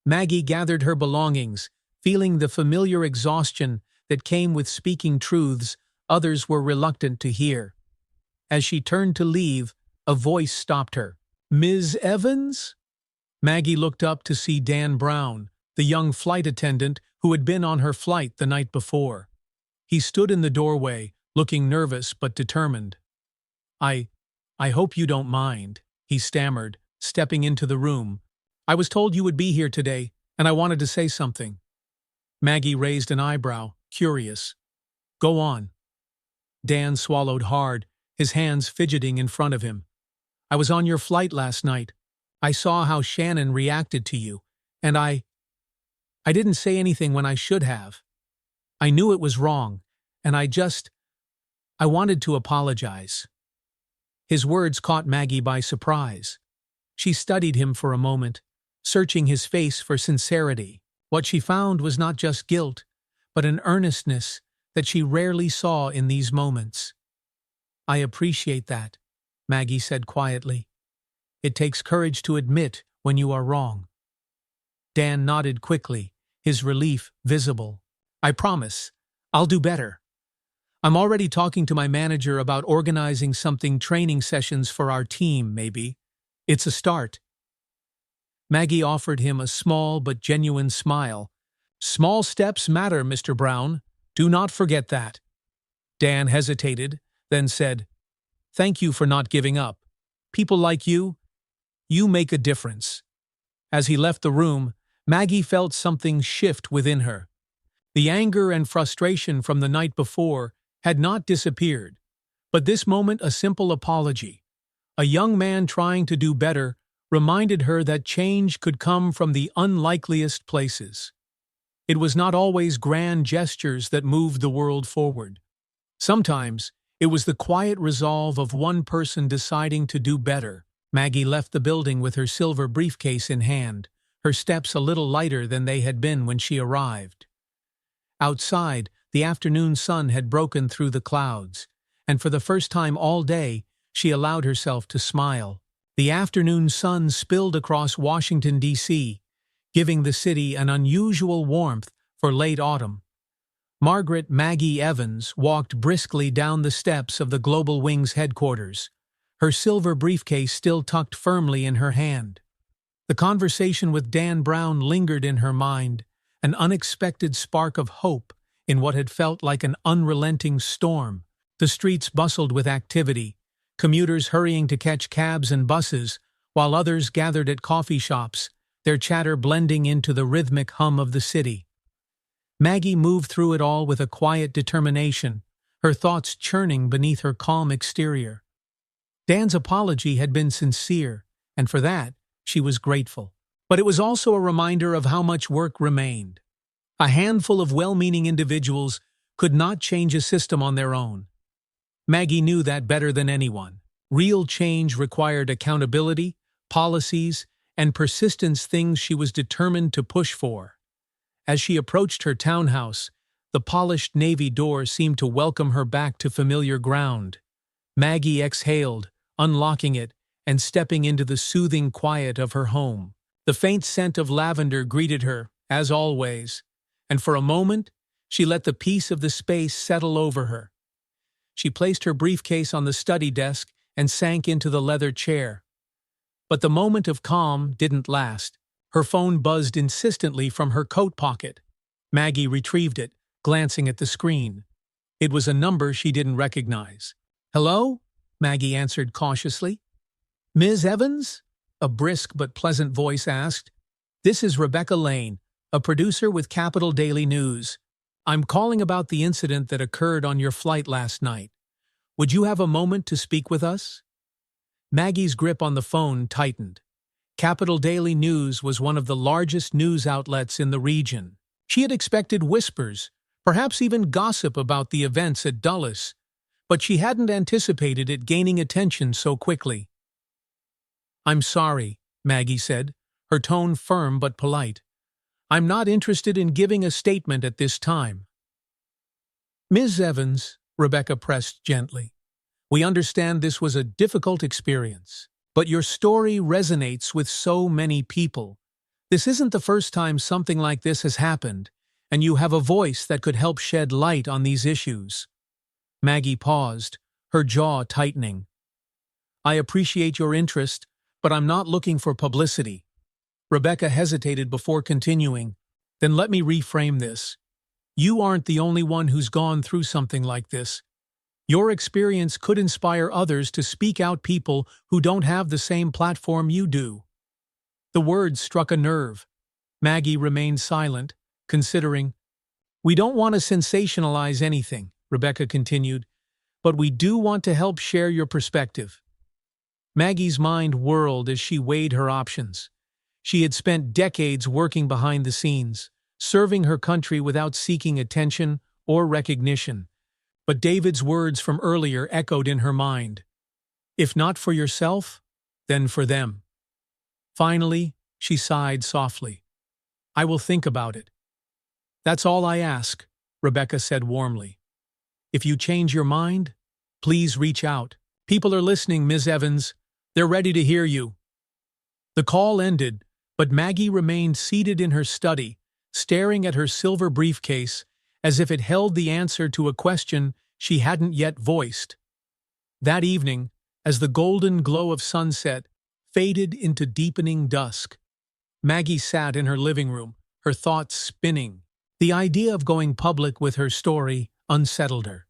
Maggie gathered her belongings, feeling the familiar exhaustion that came with speaking truths others were reluctant to hear. As she turned to leave, a voice stopped her. "Ms. Evans?" Maggie looked up to see Dan Brown, the young flight attendant who had been on her flight the night before. He stood in the doorway, looking nervous but determined. I hope you don't mind," he stammered, stepping into the room. "I was told you would be here today, and I wanted to say something." Maggie raised an eyebrow, curious. "Go on." Dan swallowed hard, his hands fidgeting in front of him. "I was on your flight last night. I saw how Shannon reacted to you, and I didn't say anything when I should have. I knew it was wrong, and I wanted to apologize." His words caught Maggie by surprise. She studied him for a moment, searching his face for sincerity. What she found was not just guilt, but an earnestness that she rarely saw in these moments. "I appreciate that," Maggie said quietly. "It takes courage to admit when you are wrong." Dan nodded quickly, his relief visible. "I promise, I'll do better. I'm already talking to my manager about organizing something training sessions for our team, maybe. It's a start." Maggie offered him a small but genuine smile. "Small steps matter, Mr. Brown. Do not forget that." Dan hesitated, then said, "Thank you for not giving up. People like you make a difference." As he left the room, Maggie felt something shift within her. The anger and frustration from the night before had not disappeared, but this moment a simple apology. A young man trying to do better reminded her that change could come from the unlikeliest places. It was not always grand gestures that moved the world forward. Sometimes, it was the quiet resolve of one person deciding to do better. Maggie left the building with her silver briefcase in hand, her steps a little lighter than they had been when she arrived. Outside, the afternoon sun had broken through the clouds, and for the first time all day, she allowed herself to smile. The afternoon sun spilled across Washington, D.C., giving the city an unusual warmth for late autumn. Margaret Maggie Evans walked briskly down the steps of the Global Wings headquarters, her silver briefcase still tucked firmly in her hand. The conversation with Dan Brown lingered in her mind, an unexpected spark of hope in what had felt like an unrelenting storm. The streets bustled with activity, commuters hurrying to catch cabs and buses, while others gathered at coffee shops, their chatter blending into the rhythmic hum of the city. Maggie moved through it all with a quiet determination, her thoughts churning beneath her calm exterior. Dan's apology had been sincere, and for that, she was grateful. But it was also a reminder of how much work remained. A handful of well-meaning individuals could not change a system on their own. Maggie knew that better than anyone. Real change required accountability, policies, and persistence, things she was determined to push for. As she approached her townhouse, the polished navy door seemed to welcome her back to familiar ground. Maggie exhaled, unlocking it, and stepping into the soothing quiet of her home. The faint scent of lavender greeted her, as always, and for a moment, she let the peace of the space settle over her. She placed her briefcase on the study desk and sank into the leather chair. But the moment of calm didn't last. Her phone buzzed insistently from her coat pocket. Maggie retrieved it, glancing at the screen. It was a number she didn't recognize. "Hello?" Maggie answered cautiously. "Ms. Evans?" a brisk but pleasant voice asked. "This is Rebecca Lane, a producer with Capital Daily News. I'm calling about the incident that occurred on your flight last night. Would you have a moment to speak with us?" Maggie's grip on the phone tightened. Capital Daily News was one of the largest news outlets in the region. She had expected whispers, perhaps even gossip about the events at Dulles, but she hadn't anticipated it gaining attention so quickly. "I'm sorry," Maggie said, her tone firm but polite. "I'm not interested in giving a statement at this time." "Ms. Evans," Rebecca pressed gently, "we understand this was a difficult experience, but your story resonates with so many people. This isn't the first time something like this has happened, and you have a voice that could help shed light on these issues." Maggie paused, her jaw tightening. "I appreciate your interest, but I'm not looking for publicity." Rebecca hesitated before continuing. "Then let me reframe this. You aren't the only one who's gone through something like this. Your experience could inspire others to speak out, people who don't have the same platform you do." The words struck a nerve. Maggie remained silent, considering. "We don't want to sensationalize anything," Rebecca continued, "but we do want to help share your perspective." Maggie's mind whirled as she weighed her options. She had spent decades working behind the scenes, serving her country without seeking attention or recognition. But David's words from earlier echoed in her mind. If not for yourself, then for them. Finally, she sighed softly. "I will think about it." "That's all I ask," Rebecca said warmly. "If you change your mind, please reach out. People are listening, Ms. Evans. They're ready to hear you." The call ended, but Maggie remained seated in her study, staring at her silver briefcase as if it held the answer to a question she hadn't yet voiced. That evening, as the golden glow of sunset faded into deepening dusk, Maggie sat in her living room, her thoughts spinning. The idea of going public with her story unsettled her.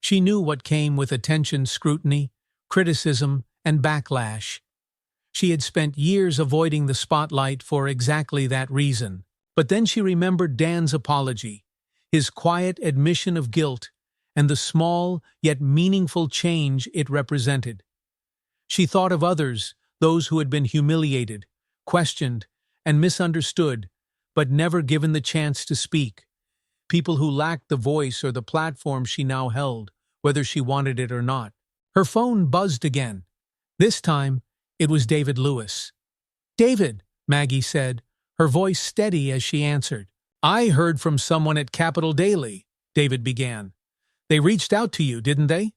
She knew what came with attention, scrutiny, criticism, and backlash. She had spent years avoiding the spotlight for exactly that reason. But then she remembered Dan's apology, his quiet admission of guilt, and the small yet meaningful change it represented. She thought of others, those who had been humiliated, questioned, and misunderstood, but never given the chance to speak. People who lacked the voice or the platform she now held, whether she wanted it or not. Her phone buzzed again. This time, it was David Lewis. "David," Maggie said, her voice steady as she answered. "I heard from someone at Capital Daily," David began. "They reached out to you, didn't they?"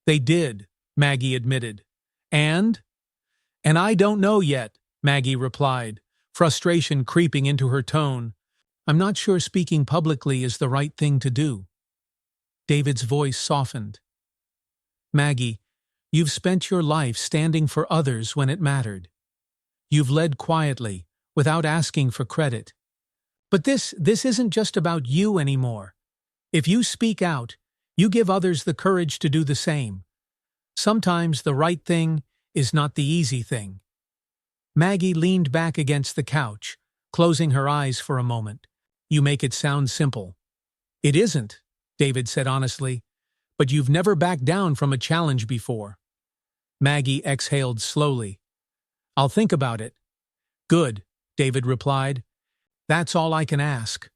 "They did," Maggie admitted. And I don't know yet," Maggie replied, frustration creeping into her tone. "I'm not sure speaking publicly is the right thing to do." David's voice softened. "Maggie, you've spent your life standing for others when it mattered. You've led quietly, without asking for credit. But this isn't just about you anymore. If you speak out, you give others the courage to do the same. Sometimes the right thing is not the easy thing." Maggie leaned back against the couch, closing her eyes for a moment. "You make it sound simple." "It isn't," David said honestly, "but you've never backed down from a challenge before." Maggie exhaled slowly. "I'll think about it." "Good," David replied. "That's all I can ask."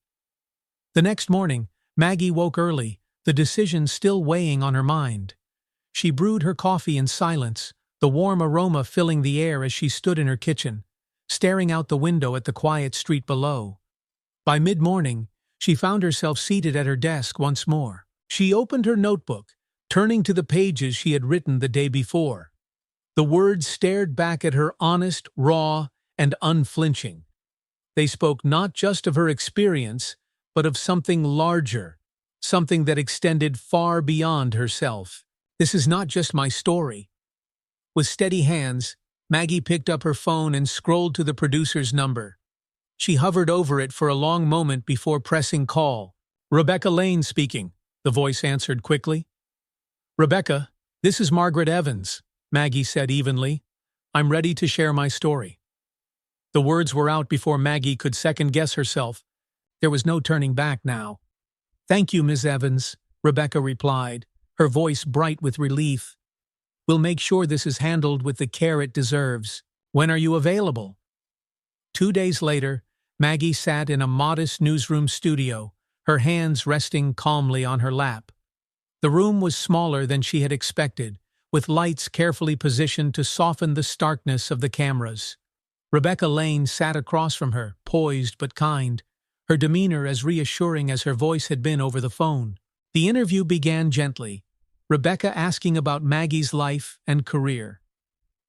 The next morning, Maggie woke early, the decision still weighing on her mind. She brewed her coffee in silence, the warm aroma filling the air as she stood in her kitchen, staring out the window at the quiet street below. By mid-morning, she found herself seated at her desk once more. She opened her notebook, turning to the pages she had written the day before. The words stared back at her honest, raw, and unflinching. They spoke not just of her experience, but of something larger, something that extended far beyond herself. "This is not just my story." With steady hands, Maggie picked up her phone and scrolled to the producer's number. She hovered over it for a long moment before pressing call. "Rebecca Lane speaking," the voice answered quickly. "Rebecca, this is Margaret Evans," Maggie said evenly. "I'm ready to share my story." The words were out before Maggie could second-guess herself. There was no turning back now. "Thank you, Ms. Evans," Rebecca replied, her voice bright with relief. "We'll make sure this is handled with the care it deserves. When are you available?" 2 days later, Maggie sat in a modest newsroom studio, her hands resting calmly on her lap. The room was smaller than she had expected, with lights carefully positioned to soften the starkness of the cameras. Rebecca Lane sat across from her, poised but kind, her demeanor as reassuring as her voice had been over the phone. The interview began gently, Rebecca asking about Maggie's life and career.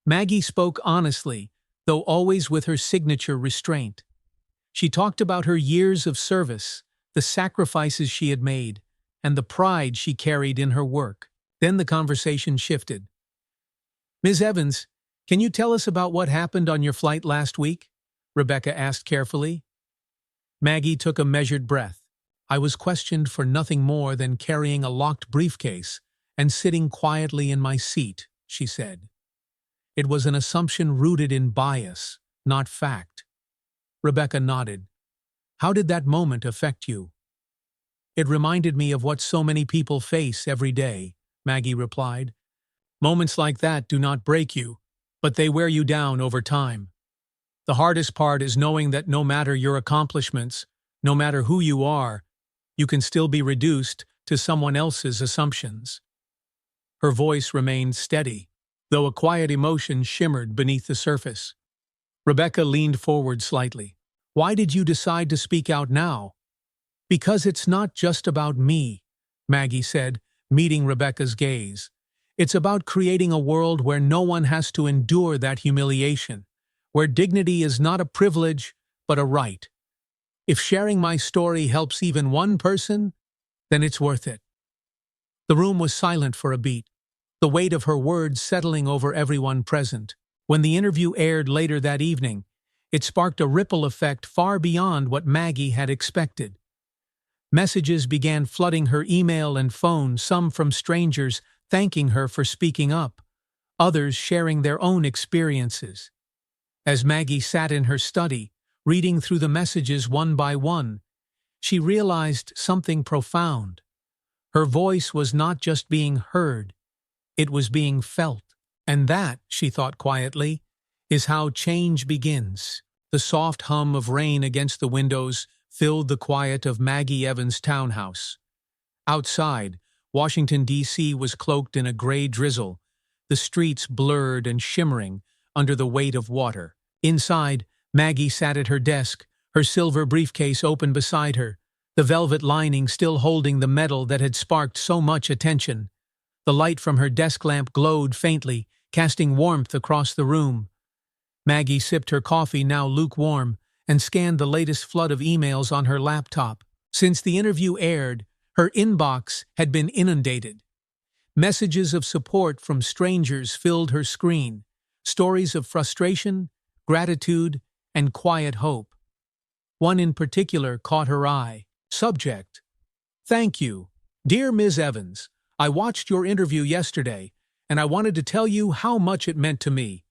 Maggie spoke honestly, though always with her signature restraint. She talked about her years of service, the sacrifices she had made, and the pride she carried in her work. Then the conversation shifted. "Ms. Evans, can you tell us about what happened on your flight last week?" Rebecca asked carefully. Maggie took a measured breath. "I was questioned for nothing more than carrying a locked briefcase and sitting quietly in my seat," she said. "It was an assumption rooted in bias, not fact." Rebecca nodded. "How did that moment affect you?" "It reminded me of what so many people face every day," Maggie replied. "Moments like that do not break you, but they wear you down over time. The hardest part is knowing that no matter your accomplishments, no matter who you are, you can still be reduced to someone else's assumptions." Her voice remained steady, though a quiet emotion shimmered beneath the surface. Rebecca leaned forward slightly. "Why did you decide to speak out now?" "Because it's not just about me," Maggie said, meeting Rebecca's gaze. "It's about creating a world where no one has to endure that humiliation, where dignity is not a privilege, but a right. If sharing my story helps even one person, then it's worth it." The room was silent for a beat, the weight of her words settling over everyone present. When the interview aired later that evening, it sparked a ripple effect far beyond what Maggie had expected. Messages began flooding her email and phone, some from strangers thanking her for speaking up, others sharing their own experiences. As Maggie sat in her study, reading through the messages one by one, she realized something profound. Her voice was not just being heard, it was being felt. And that, she thought quietly, is how change begins. The soft hum of rain against the windows filled the quiet of Maggie Evans' townhouse. Outside, Washington, D.C. was cloaked in a gray drizzle, the streets blurred and shimmering under the weight of water. Inside, Maggie sat at her desk, her silver briefcase open beside her, the velvet lining still holding the medal that had sparked so much attention. The light from her desk lamp glowed faintly, casting warmth across the room. Maggie sipped her coffee, now lukewarm, and scanned the latest flood of emails on her laptop. Since the interview aired, her inbox had been inundated. Messages of support from strangers filled her screen, stories of frustration, gratitude, and quiet hope. One in particular caught her eye. Subject: Thank you. Dear Ms. Evans, I watched your interview yesterday, and I wanted to tell you how much it meant to me.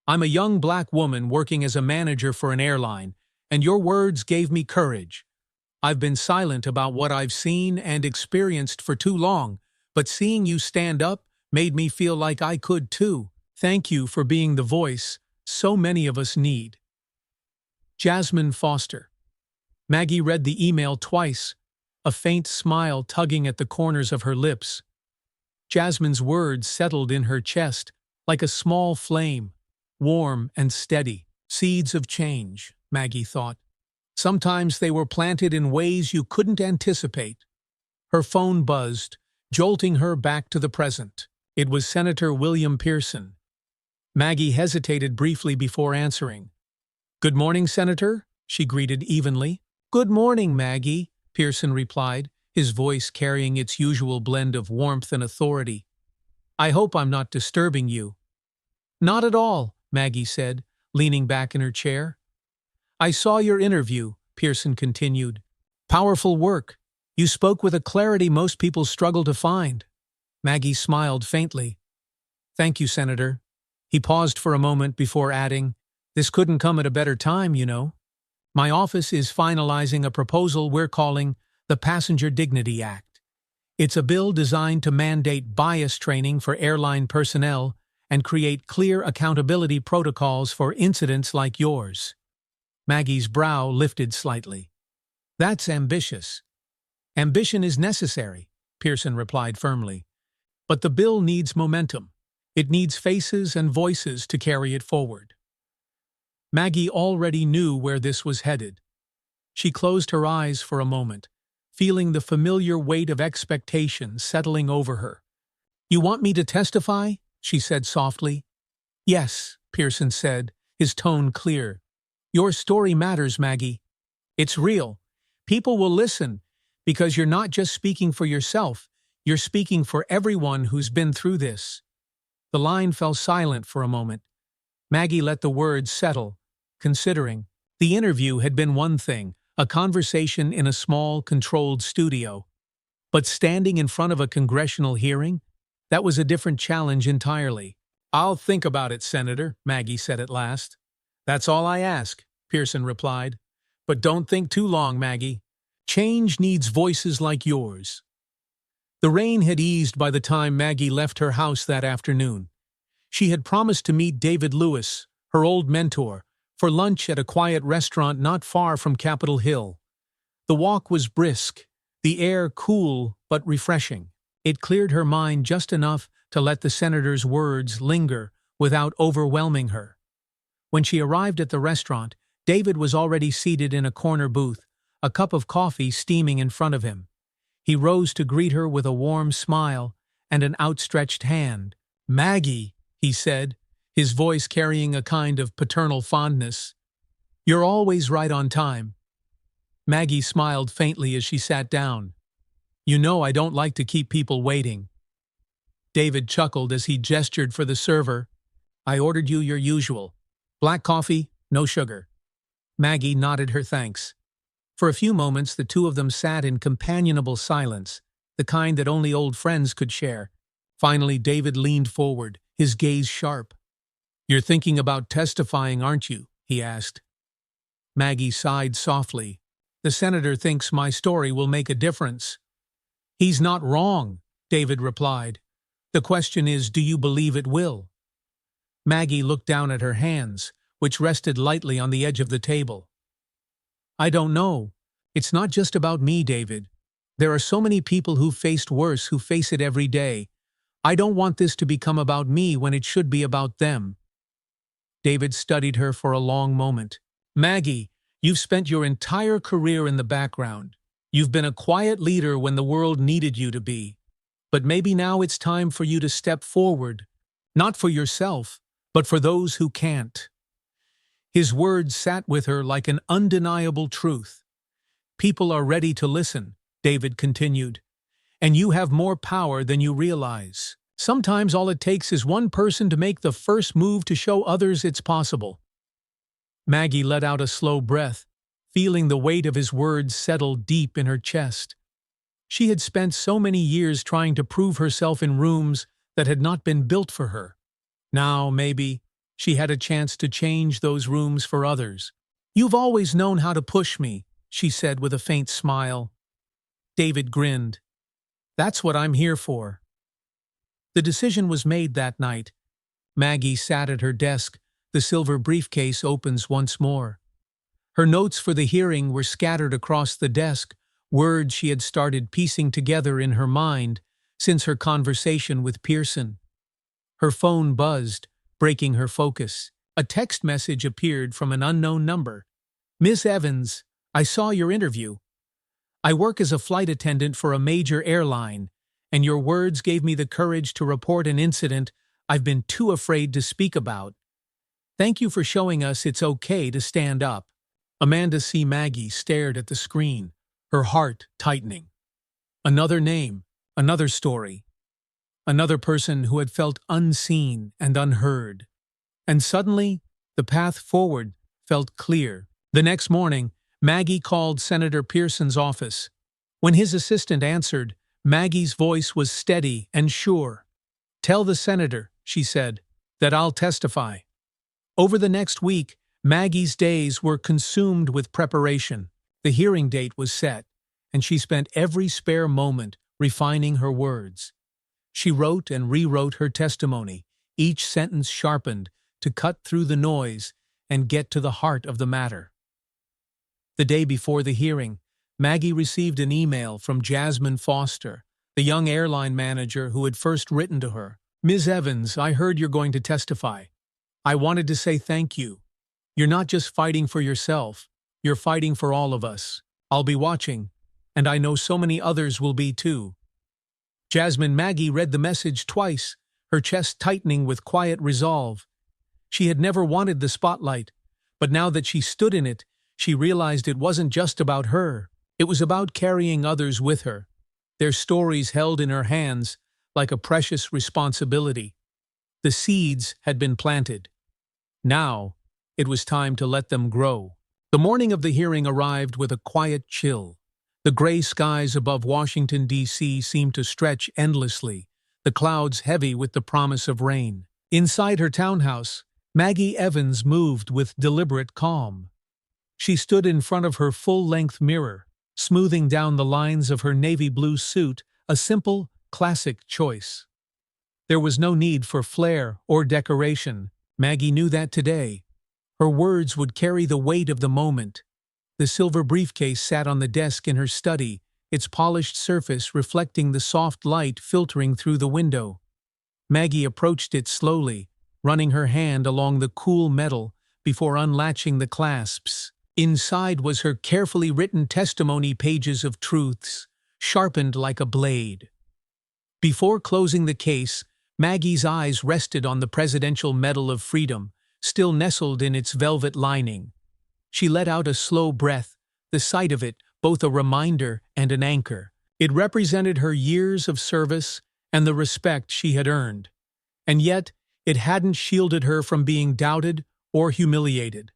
I'm a young black woman working as a manager for an airline, and your words gave me courage. I've been silent about what I've seen and experienced for too long, but seeing you stand up made me feel like I could too. Thank you for being the voice so many of us need. Jasmine Foster. Maggie read the email twice, a faint smile tugging at the corners of her lips. Jasmine's words settled in her chest like a small flame, warm and steady. Seeds of change, Maggie thought. Sometimes they were planted in ways you couldn't anticipate. Her phone buzzed, jolting her back to the present. It was Senator William Pearson. Maggie hesitated briefly before answering. "Good morning, Senator," she greeted evenly. "Good morning, Maggie," Pearson replied, his voice carrying its usual blend of warmth and authority. "I hope I'm not disturbing you." "Not at all," Maggie said, leaning back in her chair. "I saw your interview," Pearson continued. "Powerful work. You spoke with a clarity most people struggle to find." Maggie smiled faintly. "Thank you, Senator." He paused for a moment before adding, "This couldn't come at a better time, you know. My office is finalizing a proposal we're calling the Passenger Dignity Act. It's a bill designed to mandate bias training for airline personnel and create clear accountability protocols for incidents like yours." Maggie's brow lifted slightly. "That's ambitious." "Ambition is necessary," Pearson replied firmly. "But the bill needs momentum. It needs faces and voices to carry it forward." Maggie already knew where this was headed. She closed her eyes for a moment, feeling the familiar weight of expectation settling over her. "You want me to testify?" she said softly. "Yes," Pearson said, his tone clear. "Your story matters, Maggie. It's real. People will listen, because you're not just speaking for yourself, you're speaking for everyone who's been through this." The line fell silent for a moment. Maggie let the words settle, considering. The interview had been one thing, a conversation in a small, controlled studio. But standing in front of a congressional hearing? That was a different challenge entirely. "I'll think about it, Senator," Maggie said at last. "That's all I ask," Pearson replied. "But don't think too long, Maggie. Change needs voices like yours." The rain had eased by the time Maggie left her house that afternoon. She had promised to meet David Lewis, her old mentor, for lunch at a quiet restaurant not far from Capitol Hill. The walk was brisk, the air cool but refreshing. It cleared her mind just enough to let the senator's words linger without overwhelming her. When she arrived at the restaurant, David was already seated in a corner booth, a cup of coffee steaming in front of him. He rose to greet her with a warm smile and an outstretched hand. "Maggie," he said, his voice carrying a kind of paternal fondness. "You're always right on time." Maggie smiled faintly as she sat down. "You know I don't like to keep people waiting." David chuckled as he gestured for the server. "I ordered you your usual. Black coffee, no sugar." Maggie nodded her thanks. For a few moments the two of them sat in companionable silence, the kind that only old friends could share. Finally David leaned forward, his gaze sharp. "You're thinking about testifying, aren't you?" he asked. Maggie sighed softly. "The senator thinks my story will make a difference." "He's not wrong," David replied. "The question is, do you believe it will?" Maggie looked down at her hands, which rested lightly on the edge of the table. I don't know. It's not just about me, David. There are so many people who've faced worse who face it every day. I don't want this to become about me when it should be about them. David studied her for a long moment. Maggie, you've spent your entire career in the background. You've been a quiet leader when the world needed you to be. But maybe now it's time for you to step forward, not for yourself, but for those who can't. His words sat with her like an undeniable truth. People are ready to listen, David continued, and you have more power than you realize. Sometimes all it takes is one person to make the first move to show others it's possible. Maggie let out a slow breath, feeling the weight of his words settle deep in her chest. She had spent so many years trying to prove herself in rooms that had not been built for her. Now, maybe, she had a chance to change those rooms for others. You've always known how to push me, she said with a faint smile. David grinned. That's what I'm here for. The decision was made that night. Maggie sat at her desk, the silver briefcase opens once more. Her notes for the hearing were scattered across the desk, words she had started piecing together in her mind since her conversation with Pearson. Her phone buzzed, breaking her focus. A text message appeared from an unknown number. Miss Evans, I saw your interview. I work as a flight attendant for a major airline, and your words gave me the courage to report an incident I've been too afraid to speak about. Thank you for showing us it's okay to stand up. Amanda C. Maggie stared at the screen, her heart tightening. Another name, another story. Another person who had felt unseen and unheard. And suddenly, the path forward felt clear. The next morning, Maggie called Senator Pearson's office. When his assistant answered, Maggie's voice was steady and sure. Tell the senator, she said, that I'll testify. Over the next week, Maggie's days were consumed with preparation. The hearing date was set, and she spent every spare moment refining her words. She wrote and rewrote her testimony, each sentence sharpened to cut through the noise and get to the heart of the matter. The day before the hearing, Maggie received an email from Jasmine Foster, the young airline manager who had first written to her. Ms. Evans, I heard you're going to testify. I wanted to say thank you. You're not just fighting for yourself, you're fighting for all of us. I'll be watching, and I know so many others will be too. Maggie read the message twice, her chest tightening with quiet resolve. She had never wanted the spotlight, but now that she stood in it, she realized it wasn't just about her. It was about carrying others with her, their stories held in her hands like a precious responsibility. The seeds had been planted. Now, it was time to let them grow. The morning of the hearing arrived with a quiet chill. The gray skies above Washington, D.C. seemed to stretch endlessly, the clouds heavy with the promise of rain. Inside her townhouse, Maggie Evans moved with deliberate calm. She stood in front of her full-length mirror, smoothing down the lines of her navy blue suit, a simple, classic choice. There was no need for flair or decoration. Maggie knew that today. Her words would carry the weight of the moment. The silver briefcase sat on the desk in her study, its polished surface reflecting the soft light filtering through the window. Maggie approached it slowly, running her hand along the cool metal before unlatching the clasps. Inside was her carefully written testimony, pages of truths, sharpened like a blade. Before closing the case, Maggie's eyes rested on the Presidential Medal of Freedom, still nestled in its velvet lining. She let out a slow breath, the sight of it both a reminder and an anchor. It represented her years of service and the respect she had earned. And yet, it hadn't shielded her from being doubted or humiliated.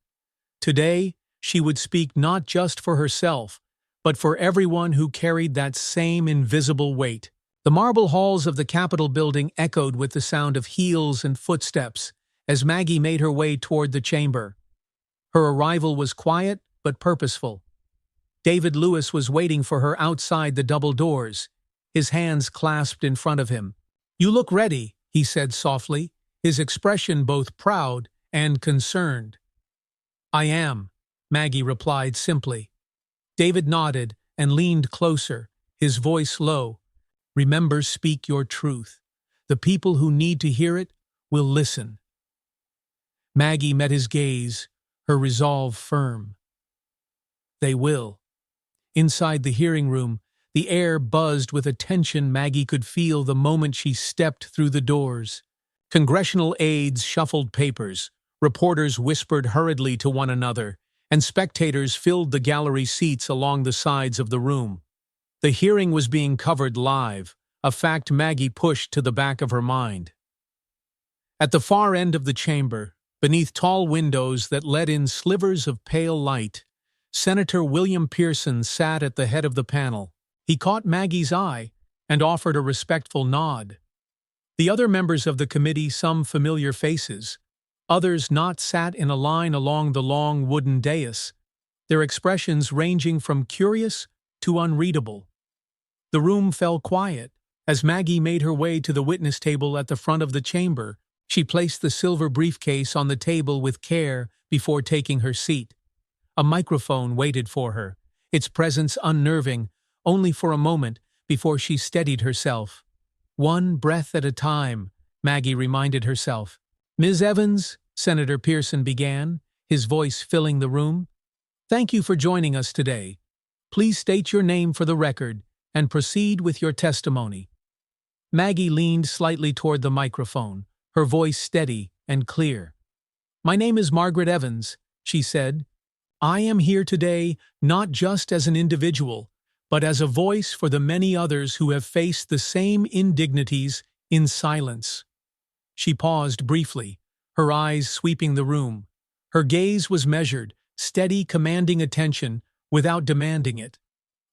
Today, she would speak not just for herself, but for everyone who carried that same invisible weight. The marble halls of the Capitol building echoed with the sound of heels and footsteps as Maggie made her way toward the chamber. Her arrival was quiet but purposeful. David Lewis was waiting for her outside the double doors, his hands clasped in front of him. "You look ready," he said softly, his expression both proud and concerned. "I am," Maggie replied simply. David nodded and leaned closer, his voice low. "Remember, speak your truth. The people who need to hear it will listen." Maggie met his gaze, her resolve firm. "They will." Inside the hearing room, the air buzzed with a tension Maggie could feel the moment she stepped through the doors. Congressional aides shuffled papers, reporters whispered hurriedly to one another, and spectators filled the gallery seats along the sides of the room. The hearing was being covered live, a fact Maggie pushed to the back of her mind. At the far end of the chamber, beneath tall windows that let in slivers of pale light, Senator William Pearson sat at the head of the panel. He caught Maggie's eye and offered a respectful nod. The other members of the committee, some familiar faces, others not, sat in a line along the long wooden dais, their expressions ranging from curious to unreadable. The room fell quiet. As Maggie made her way to the witness table at the front of the chamber, she placed the silver briefcase on the table with care before taking her seat. A microphone waited for her, its presence unnerving, only for a moment before she steadied herself. "One breath at a time," Maggie reminded herself. "Ms. Evans," Senator Pearson began, his voice filling the room, "thank you for joining us today. Please state your name for the record and proceed with your testimony." Maggie leaned slightly toward the microphone, her voice steady and clear. "My name is Margaret Evans," she said. "I am here today not just as an individual, but as a voice for the many others who have faced the same indignities in silence." She paused briefly, her eyes sweeping the room. Her gaze was measured, steady, commanding attention without demanding it.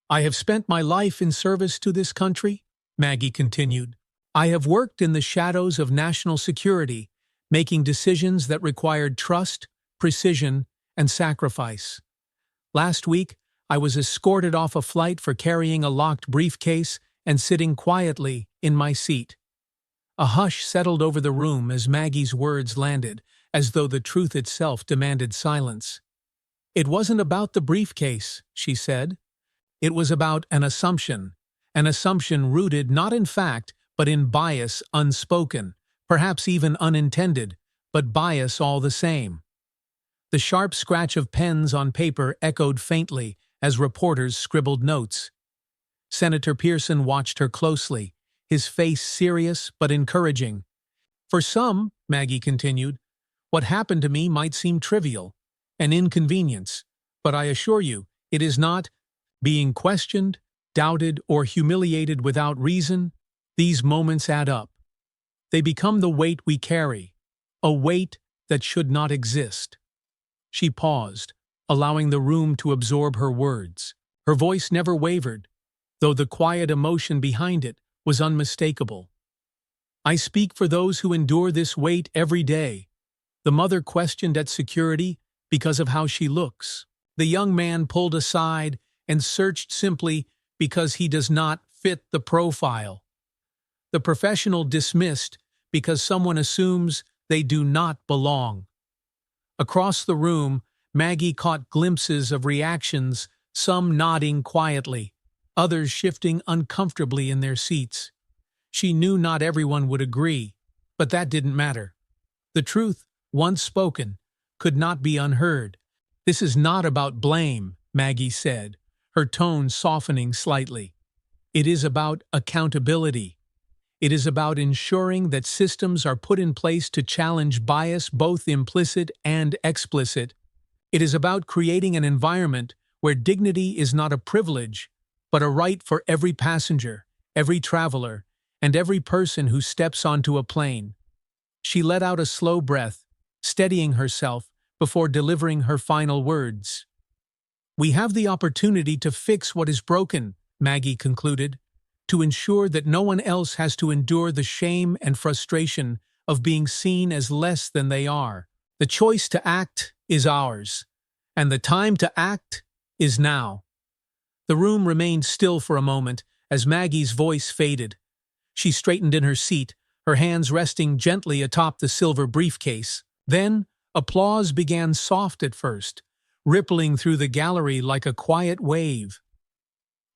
"I have spent my life in service to this country," Maggie continued. "I have worked in the shadows of national security, making decisions that required trust, precision, and sacrifice. Last week, I was escorted off a flight for carrying a locked briefcase and sitting quietly in my seat." A hush settled over the room as Maggie's words landed, as though the truth itself demanded silence. "It wasn't about the briefcase," she said. "It was about an assumption rooted not in fact, but in bias unspoken, perhaps even unintended, but bias all the same." The sharp scratch of pens on paper echoed faintly as reporters scribbled notes. Senator Pearson watched her closely, his face serious but encouraging. "For some," Maggie continued, "what happened to me might seem trivial, an inconvenience, but I assure you, it is not. Being questioned, doubted, or humiliated without reason, these moments add up. They become the weight we carry, a weight that should not exist." She paused, allowing the room to absorb her words. Her voice never wavered, though the quiet emotion behind it was unmistakable. "I speak for those who endure this weight every day. The mother questioned at security because of how she looks. The young man pulled aside and searched simply because he does not fit the profile. The professional dismissed because someone assumes they do not belong." Across the room, Maggie caught glimpses of reactions, some nodding quietly, others shifting uncomfortably in their seats. She knew not everyone would agree, but that didn't matter. The truth, once spoken, could not be unheard. "This is not about blame," Maggie said, her tone softening slightly. "It is about accountability. It is about ensuring that systems are put in place to challenge bias, both implicit and explicit. It is about creating an environment where dignity is not a privilege, but a right for every passenger, every traveler, and every person who steps onto a plane." She let out a slow breath, steadying herself before delivering her final words. "We have the opportunity to fix what is broken," Maggie concluded, "to ensure that no one else has to endure the shame and frustration of being seen as less than they are. The choice to act is ours, and the time to act is now." The room remained still for a moment as Maggie's voice faded. She straightened in her seat, her hands resting gently atop the silver briefcase. Then, applause began soft at first, rippling through the gallery like a quiet wave.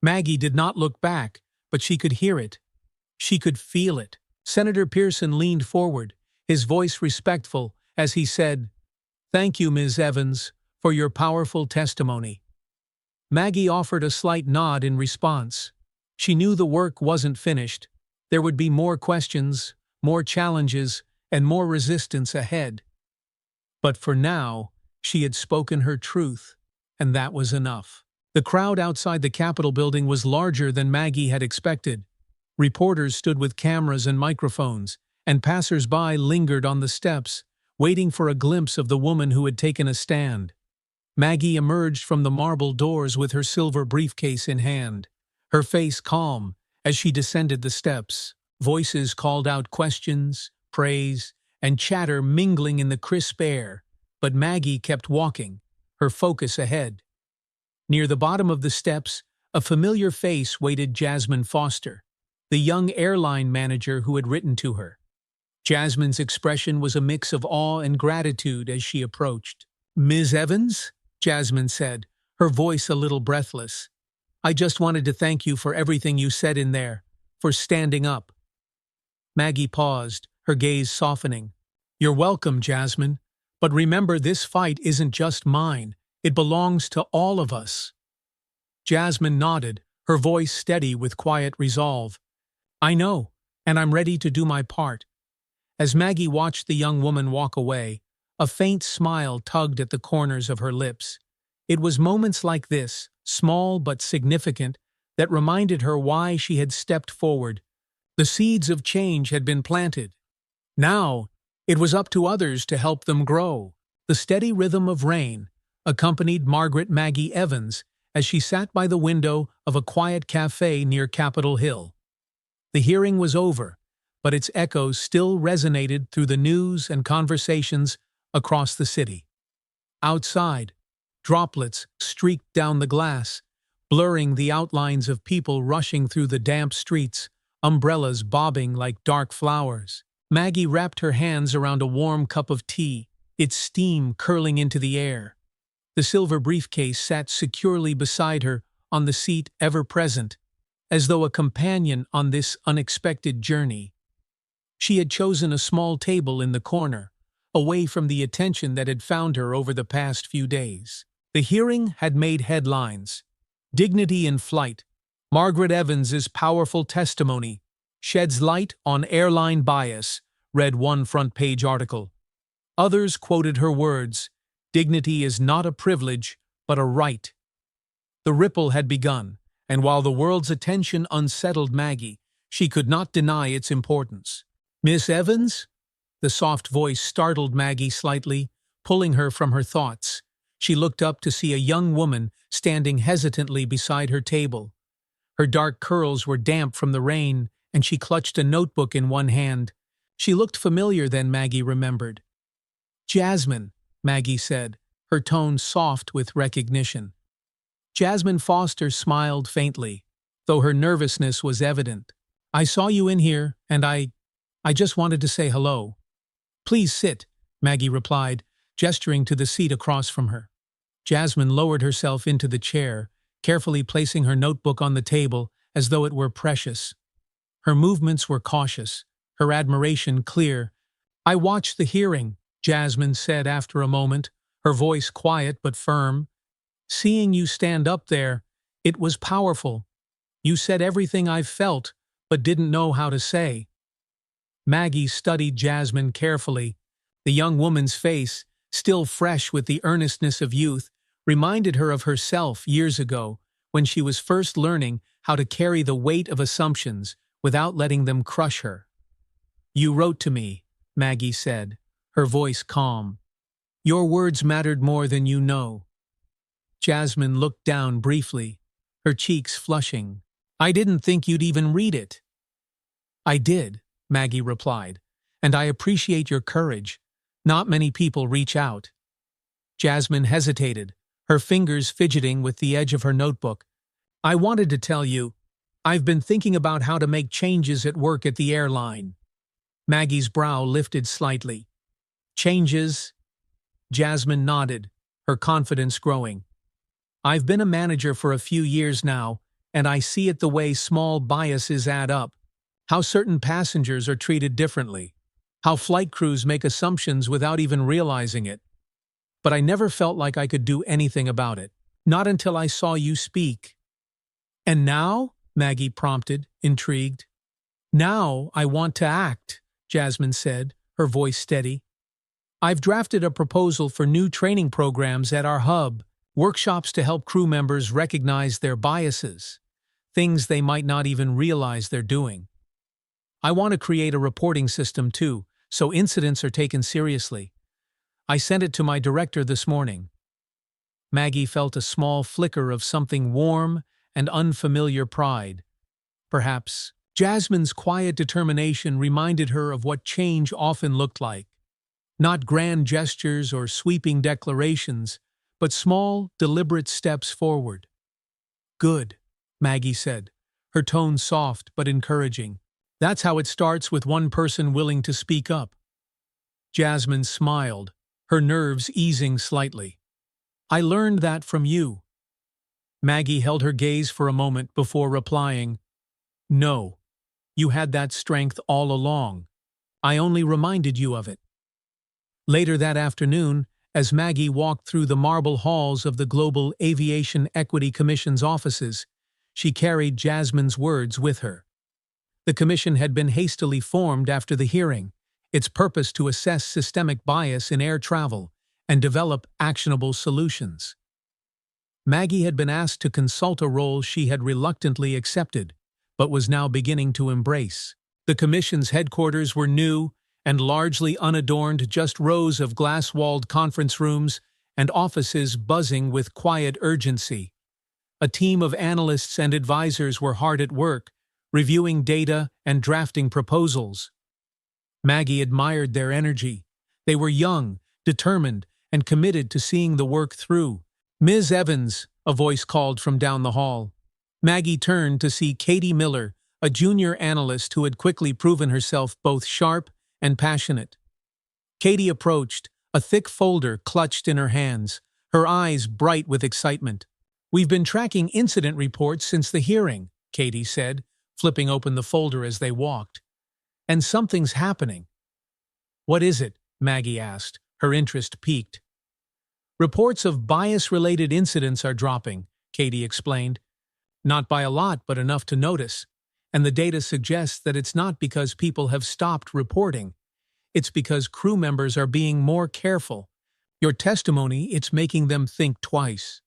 Maggie did not look back, but she could hear it. She could feel it. Senator Pearson leaned forward, his voice respectful, as he said, "Thank you, Ms. Evans, for your powerful testimony." Maggie offered a slight nod in response. She knew the work wasn't finished. There would be more questions, more challenges, and more resistance ahead. But for now, she had spoken her truth, and that was enough. The crowd outside the Capitol building was larger than Maggie had expected. Reporters stood with cameras and microphones, and passers-by lingered on the steps, waiting for a glimpse of the woman who had taken a stand. Maggie emerged from the marble doors with her silver briefcase in hand, her face calm as she descended the steps. Voices called out questions, praise, and chatter mingling in the crisp air, but Maggie kept walking, her focus ahead. Near the bottom of the steps, a familiar face waited Jasmine Foster, the young airline manager who had written to her. Jasmine's expression was a mix of awe and gratitude as she approached. "Ms. Evans?" Jasmine said, her voice a little breathless. "I just wanted to thank you for everything you said in there, for standing up." Maggie paused, her gaze softening. "You're welcome, Jasmine. But remember, this fight isn't just mine. It belongs to all of us." Jasmine nodded, her voice steady with quiet resolve. "I know, and I'm ready to do my part." As Maggie watched the young woman walk away, a faint smile tugged at the corners of her lips. It was moments like this, small but significant, that reminded her why she had stepped forward. The seeds of change had been planted. Now, it was up to others to help them grow. The steady rhythm of rain accompanied Margaret Maggie Evans as she sat by the window of a quiet cafe near Capitol Hill. The hearing was over, but its echoes still resonated through the news and conversations across the city. Outside, droplets streaked down the glass, blurring the outlines of people rushing through the damp streets, umbrellas bobbing like dark flowers. Maggie wrapped her hands around a warm cup of tea, its steam curling into the air. The silver briefcase sat securely beside her on the seat ever present, as though a companion on this unexpected journey. She had chosen a small table in the corner, away from the attention that had found her over the past few days. The hearing had made headlines. "Dignity in Flight. Margaret Evans's powerful testimony sheds light on airline bias," read one front-page article. Others quoted her words, "Dignity is not a privilege, but a right." The ripple had begun, and while the world's attention unsettled Maggie, she could not deny its importance. "Miss Evans?" The soft voice startled Maggie slightly, pulling her from her thoughts. She looked up to see a young woman standing hesitantly beside her table. Her dark curls were damp from the rain, and she clutched a notebook in one hand. She looked familiar then, Maggie remembered. "Jasmine," Maggie said, her tone soft with recognition. Jasmine Foster smiled faintly, though her nervousness was evident. "I saw you in here, and I just wanted to say hello." "Please sit," Maggie replied, gesturing to the seat across from her. Jasmine lowered herself into the chair, carefully placing her notebook on the table as though it were precious. Her movements were cautious, her admiration clear. "I watched the hearing," Jasmine said after a moment, her voice quiet but firm. "Seeing you stand up there, it was powerful. You said everything I've felt, but didn't know how to say." Maggie studied Jasmine carefully. The young woman's face, still fresh with the earnestness of youth, reminded her of herself years ago, when she was first learning how to carry the weight of assumptions without letting them crush her. "You wrote to me," Maggie said, her voice calm. "Your words mattered more than you know." Jasmine looked down briefly, her cheeks flushing. "I didn't think you'd even read it." "I did," Maggie replied, "and I appreciate your courage. Not many people reach out." Jasmine hesitated, her fingers fidgeting with the edge of her notebook. "I wanted to tell you, I've been thinking about how to make changes at work at the airline." Maggie's brow lifted slightly. Changes? Jasmine nodded, her confidence growing. I've been a manager for a few years now, and I see it the way small biases add up. How certain passengers are treated differently. How flight crews make assumptions without even realizing it. But I never felt like I could do anything about it. Not until I saw you speak. And now? Maggie prompted, intrigued. Now I want to act, Jasmine said, her voice steady. I've drafted a proposal for new training programs at our hub, workshops to help crew members recognize their biases, things they might not even realize they're doing. I want to create a reporting system too, so incidents are taken seriously. I sent it to my director this morning. Maggie felt a small flicker of something warm and unfamiliar pride. Perhaps Jasmine's quiet determination reminded her of what change often looked like. Not grand gestures or sweeping declarations, but small, deliberate steps forward. Good, Maggie said, her tone soft but encouraging. That's how it starts, with one person willing to speak up. Jasmine smiled, her nerves easing slightly. I learned that from you. Maggie held her gaze for a moment before replying, No, you had that strength all along. I only reminded you of it. Later that afternoon, as Maggie walked through the marble halls of the Global Aviation Equity Commission's offices, she carried Jasmine's words with her. The commission had been hastily formed after the hearing, its purpose to assess systemic bias in air travel and develop actionable solutions. Maggie had been asked to consult a role she had reluctantly accepted, but was now beginning to embrace. The commission's headquarters were new and largely unadorned, just rows of glass-walled conference rooms and offices buzzing with quiet urgency. A team of analysts and advisors were hard at work, reviewing data and drafting proposals. Maggie admired their energy. They were young, determined, and committed to seeing the work through. Ms. Evans, a voice called from down the hall. Maggie turned to see Katie Miller, a junior analyst who had quickly proven herself both sharp and passionate. Katie approached, a thick folder clutched in her hands, her eyes bright with excitement. We've been tracking incident reports since the hearing, Katie said, flipping open the folder as they walked. And something's happening. What is it? Maggie asked, her interest piqued. Reports of bias-related incidents are dropping, Katie explained. Not by a lot, but enough to notice. And the data suggests that it's not because people have stopped reporting. It's because crew members are being more careful. Your testimony, it's making them think twice.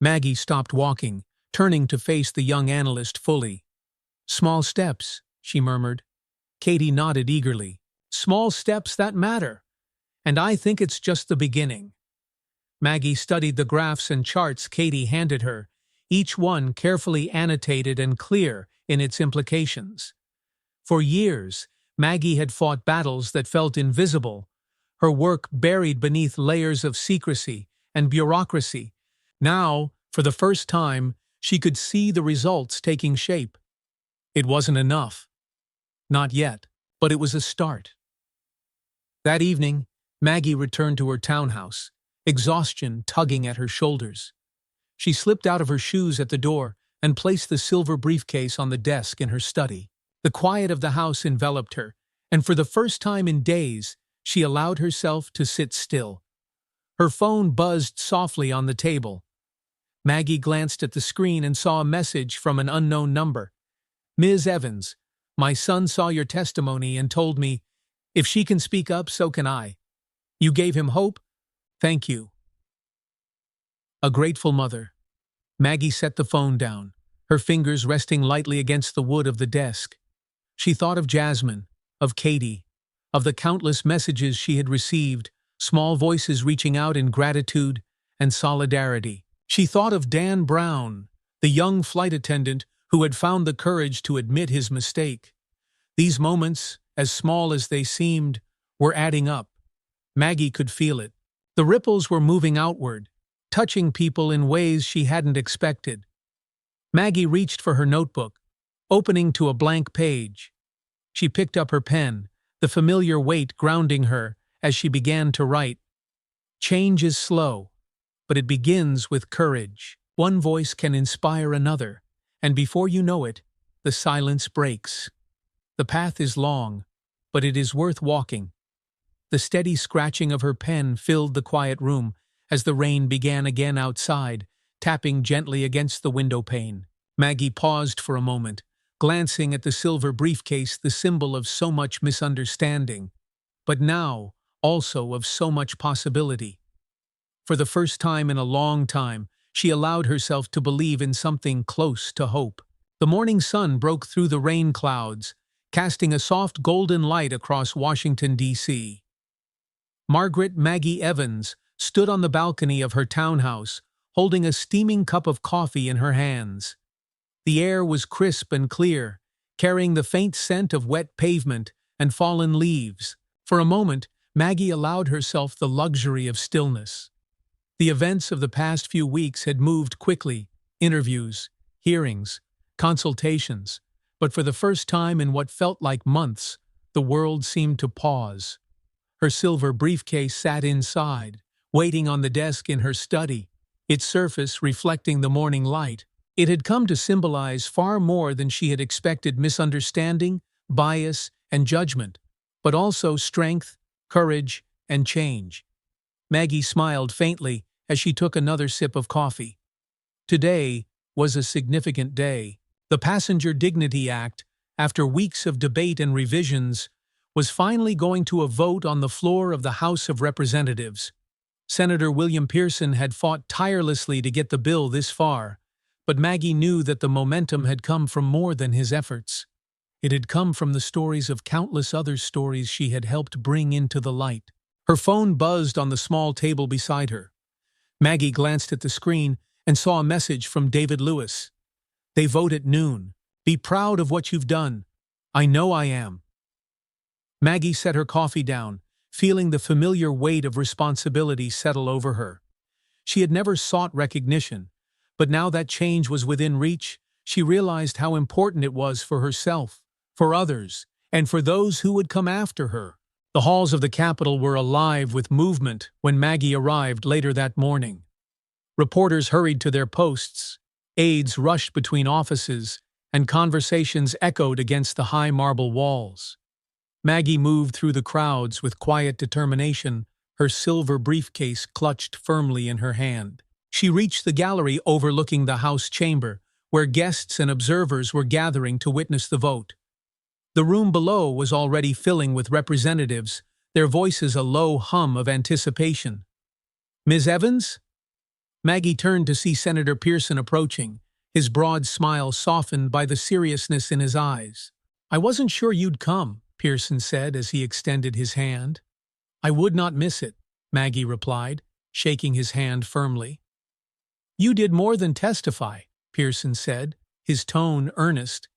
Maggie stopped walking, turning to face the young analyst fully. Small steps, she murmured. Katie nodded eagerly. Small steps that matter. And I think it's just the beginning. Maggie studied the graphs and charts Katie handed her, each one carefully annotated and clear in its implications. For years, Maggie had fought battles that felt invisible, her work buried beneath layers of secrecy and bureaucracy. Now, for the first time, she could see the results taking shape. It wasn't enough. Not yet, but it was a start. That evening, Maggie returned to her townhouse, exhaustion tugging at her shoulders. She slipped out of her shoes at the door and placed the silver briefcase on the desk in her study. The quiet of the house enveloped her, and for the first time in days, she allowed herself to sit still. Her phone buzzed softly on the table. Maggie glanced at the screen and saw a message from an unknown number. Ms. Evans, my son saw your testimony and told me, if she can speak up, so can I. You gave him hope? Thank you. A grateful mother. Maggie set the phone down, her fingers resting lightly against the wood of the desk. She thought of Jasmine, of Katie, of the countless messages she had received, small voices reaching out in gratitude and solidarity. She thought of Dan Brown, the young flight attendant who had found the courage to admit his mistake. These moments, as small as they seemed, were adding up. Maggie could feel it. The ripples were moving outward, touching people in ways she hadn't expected. Maggie reached for her notebook, opening to a blank page. She picked up her pen, the familiar weight grounding her as she began to write. Change is slow, but it begins with courage. One voice can inspire another, and before you know it, the silence breaks. The path is long, but it is worth walking. The steady scratching of her pen filled the quiet room as the rain began again outside, tapping gently against the window pane. Maggie paused for a moment, glancing at the silver briefcase, the symbol of so much misunderstanding, but now also of so much possibility. For the first time in a long time, she allowed herself to believe in something close to hope. The morning sun broke through the rain clouds, casting a soft golden light across Washington, D.C. Margaret Maggie Evans stood on the balcony of her townhouse, holding a steaming cup of coffee in her hands. The air was crisp and clear, carrying the faint scent of wet pavement and fallen leaves. For a moment, Maggie allowed herself the luxury of stillness. The events of the past few weeks had moved quickly: interviews, hearings, consultations, but for the first time in what felt like months, the world seemed to pause. Her silver briefcase sat inside, waiting on the desk in her study, its surface reflecting the morning light. It had come to symbolize far more than she had expected: misunderstanding, bias, and judgment, but also strength, courage, and change. Maggie smiled faintly as she took another sip of coffee. Today was a significant day. The Passenger Dignity Act, after weeks of debate and revisions, was finally going to a vote on the floor of the House of Representatives. Senator William Pearson had fought tirelessly to get the bill this far, but Maggie knew that the momentum had come from more than his efforts. It had come from the stories of countless other stories she had helped bring into the light. Her phone buzzed on the small table beside her. Maggie glanced at the screen and saw a message from David Lewis. "They vote at noon. Be proud of what you've done. I know I am." Maggie set her coffee down, feeling the familiar weight of responsibility settle over her. She had never sought recognition, but now that change was within reach, she realized how important it was for herself, for others, and for those who would come after her. The halls of the Capitol were alive with movement when Maggie arrived later that morning. Reporters hurried to their posts, aides rushed between offices, and conversations echoed against the high marble walls. Maggie moved through the crowds with quiet determination, her silver briefcase clutched firmly in her hand. She reached the gallery overlooking the House chamber, where guests and observers were gathering to witness the vote. The room below was already filling with representatives, their voices a low hum of anticipation. "Ms. Evans?" Maggie turned to see Senator Pearson approaching, his broad smile softened by the seriousness in his eyes. "I wasn't sure you'd come," Pearson said as he extended his hand. "I would not miss it," Maggie replied, shaking his hand firmly. "You did more than testify," Pearson said, his tone earnest.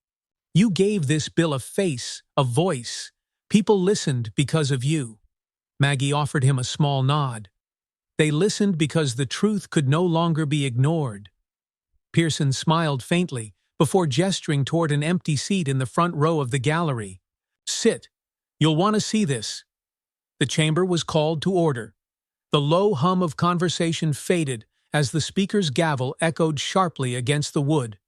"You gave this bill a face, a voice. People listened because of you." Maggie offered him a small nod. They listened because the truth could no longer be ignored. Pearson smiled faintly before gesturing toward an empty seat in the front row of the gallery. "Sit. You'll want to see this." The chamber was called to order. The low hum of conversation faded as the speaker's gavel echoed sharply against the wood.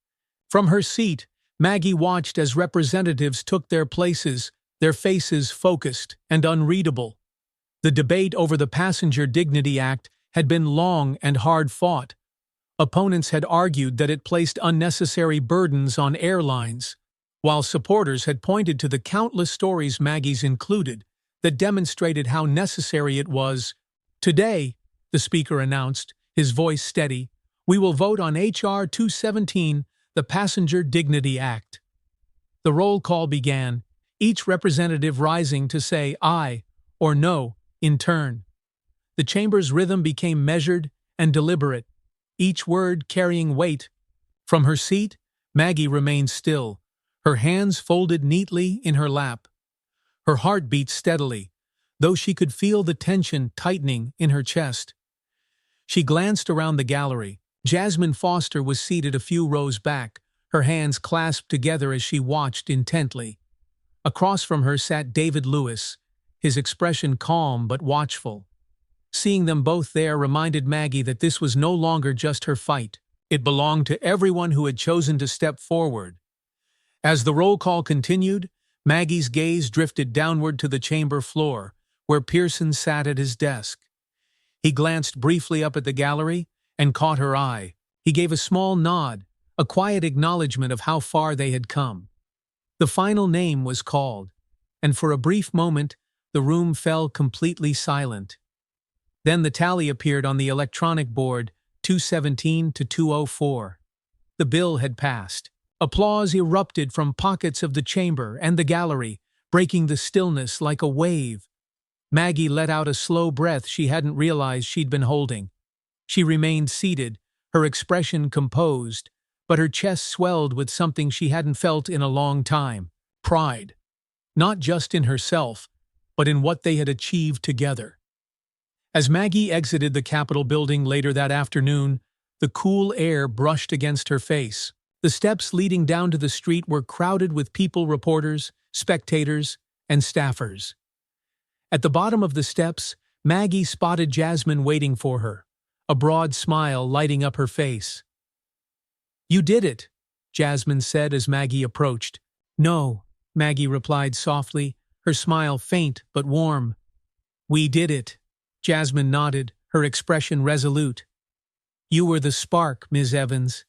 From her seat, Maggie watched as representatives took their places, their faces focused and unreadable. The debate over the Passenger Dignity Act had been long and hard-fought. Opponents had argued that it placed unnecessary burdens on airlines, while supporters had pointed to the countless stories Maggie's included that demonstrated how necessary it was. "Today," the speaker announced, his voice steady, "we will vote on H.R. 217, the Passenger Dignity Act." The roll call began, each representative rising to say aye or no in turn. The chamber's rhythm became measured and deliberate, each word carrying weight. From her seat, Maggie remained still, her hands folded neatly in her lap. Her heart beat steadily, though she could feel the tension tightening in her chest. She glanced around the gallery. Jasmine Foster was seated a few rows back, her hands clasped together as she watched intently. Across from her sat David Lewis, his expression calm but watchful. Seeing them both there reminded Maggie that this was no longer just her fight. It belonged to everyone who had chosen to step forward. As the roll call continued, Maggie's gaze drifted downward to the chamber floor, where Pearson sat at his desk. He glanced briefly up at the gallery and caught her eye. He gave a small nod, a quiet acknowledgement of how far they had come. The final name was called, and for a brief moment, the room fell completely silent. Then the tally appeared on the electronic board, 217 to 204. The bill had passed. Applause erupted from pockets of the chamber and the gallery, breaking the stillness like a wave. Maggie let out a slow breath she hadn't realized she'd been holding. She remained seated, her expression composed, but her chest swelled with something she hadn't felt in a long time: pride. Not just in herself, but in what they had achieved together. As Maggie exited the Capitol building later that afternoon, the cool air brushed against her face. The steps leading down to the street were crowded with people, reporters, spectators, and staffers. At the bottom of the steps, Maggie spotted Jasmine waiting for her, a broad smile lighting up her face. "You did it," Jasmine said as Maggie approached. "No," Maggie replied softly, her smile faint but warm. "We did it." Jasmine nodded, her expression resolute. "You were the spark, Ms. Evans.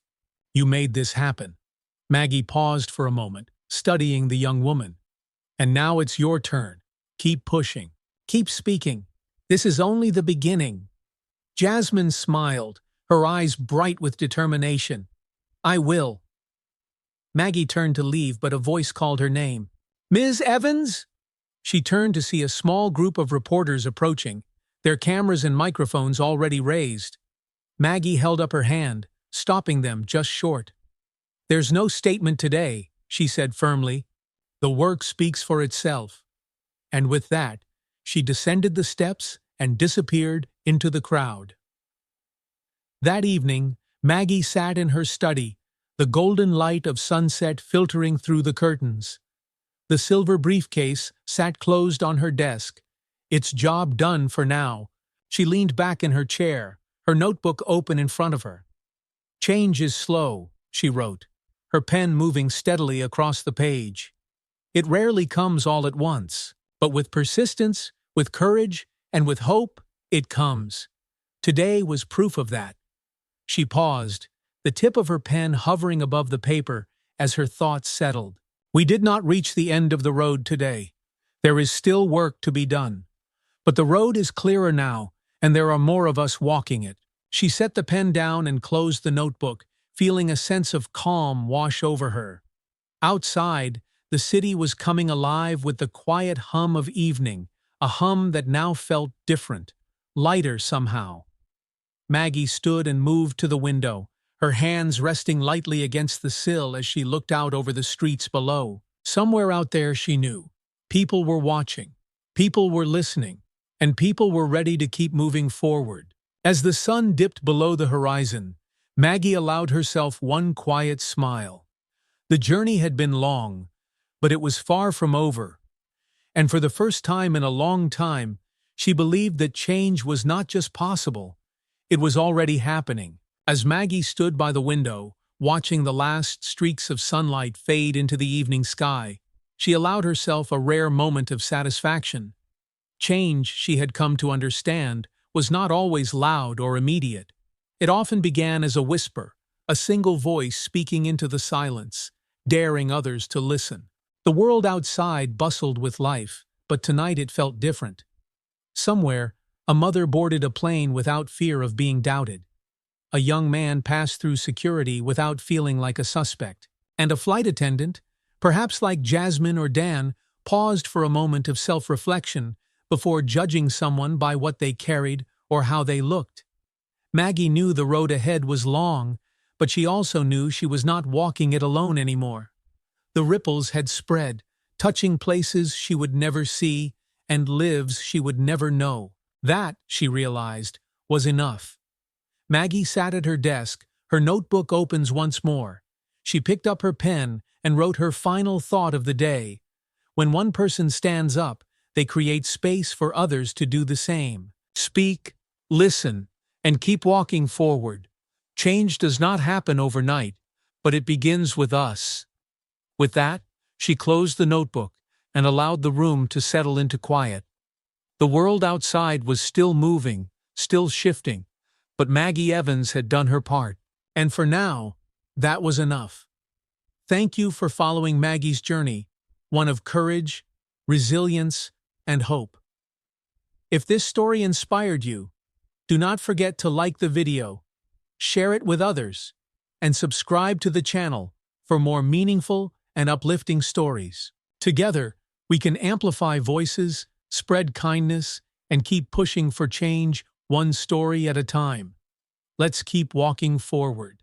You made this happen." Maggie paused for a moment, studying the young woman. "And now it's your turn. Keep pushing. Keep speaking. This is only the beginning." Jasmine smiled, her eyes bright with determination. "I will." Maggie turned to leave, but a voice called her name. "Ms. Evans?" She turned to see a small group of reporters approaching, their cameras and microphones already raised. Maggie held up her hand, stopping them just short. "There's no statement today," she said firmly. "The work speaks for itself." And with that, she descended the steps and disappeared into the crowd. That evening, Maggie sat in her study, the golden light of sunset filtering through the curtains. The silver briefcase sat closed on her desk, its job done for now. She leaned back in her chair, her notebook open in front of her. "Change is slow," she wrote, her pen moving steadily across the page. "It rarely comes all at once, but with persistence, with courage, and with hope, it comes. Today was proof of that." She paused, the tip of her pen hovering above the paper as her thoughts settled. "We did not reach the end of the road today. There is still work to be done. But the road is clearer now, and there are more of us walking it." She set the pen down and closed the notebook, feeling a sense of calm wash over her. Outside, the city was coming alive with the quiet hum of evening, a hum that now felt different, lighter somehow. Maggie stood and moved to the window, her hands resting lightly against the sill as she looked out over the streets below. Somewhere out there, she knew, people were watching, people were listening, and people were ready to keep moving forward. As the sun dipped below the horizon, Maggie allowed herself one quiet smile. The journey had been long, but it was far from over. And for the first time in a long time, she believed that change was not just possible, it was already happening. As Maggie stood by the window, watching the last streaks of sunlight fade into the evening sky, she allowed herself a rare moment of satisfaction. Change, she had come to understand, was not always loud or immediate. It often began as a whisper, a single voice speaking into the silence, daring others to listen. The world outside bustled with life, but tonight it felt different. Somewhere, a mother boarded a plane without fear of being doubted. A young man passed through security without feeling like a suspect. And a flight attendant, perhaps like Jasmine or Dan, paused for a moment of self-reflection before judging someone by what they carried or how they looked. Maggie knew the road ahead was long, but she also knew she was not walking it alone anymore. The ripples had spread, touching places she would never see and lives she would never know. That, she realized, was enough. Maggie sat at her desk, her notebook opens once more. She picked up her pen and wrote her final thought of the day. When one person stands up, they create space for others to do the same. Speak, listen, and keep walking forward. Change does not happen overnight, but it begins with us. With that, she closed the notebook and allowed the room to settle into quiet. The world outside was still moving, still shifting, but Maggie Evans had done her part. And for now, that was enough. Thank you for following Maggie's journey, one of courage, resilience, and hope. If this story inspired you, do not forget to like the video, share it with others, and subscribe to the channel for more meaningful and uplifting stories. Together, we can amplify voices, spread kindness, and keep pushing for change one story at a time. Let's keep walking forward.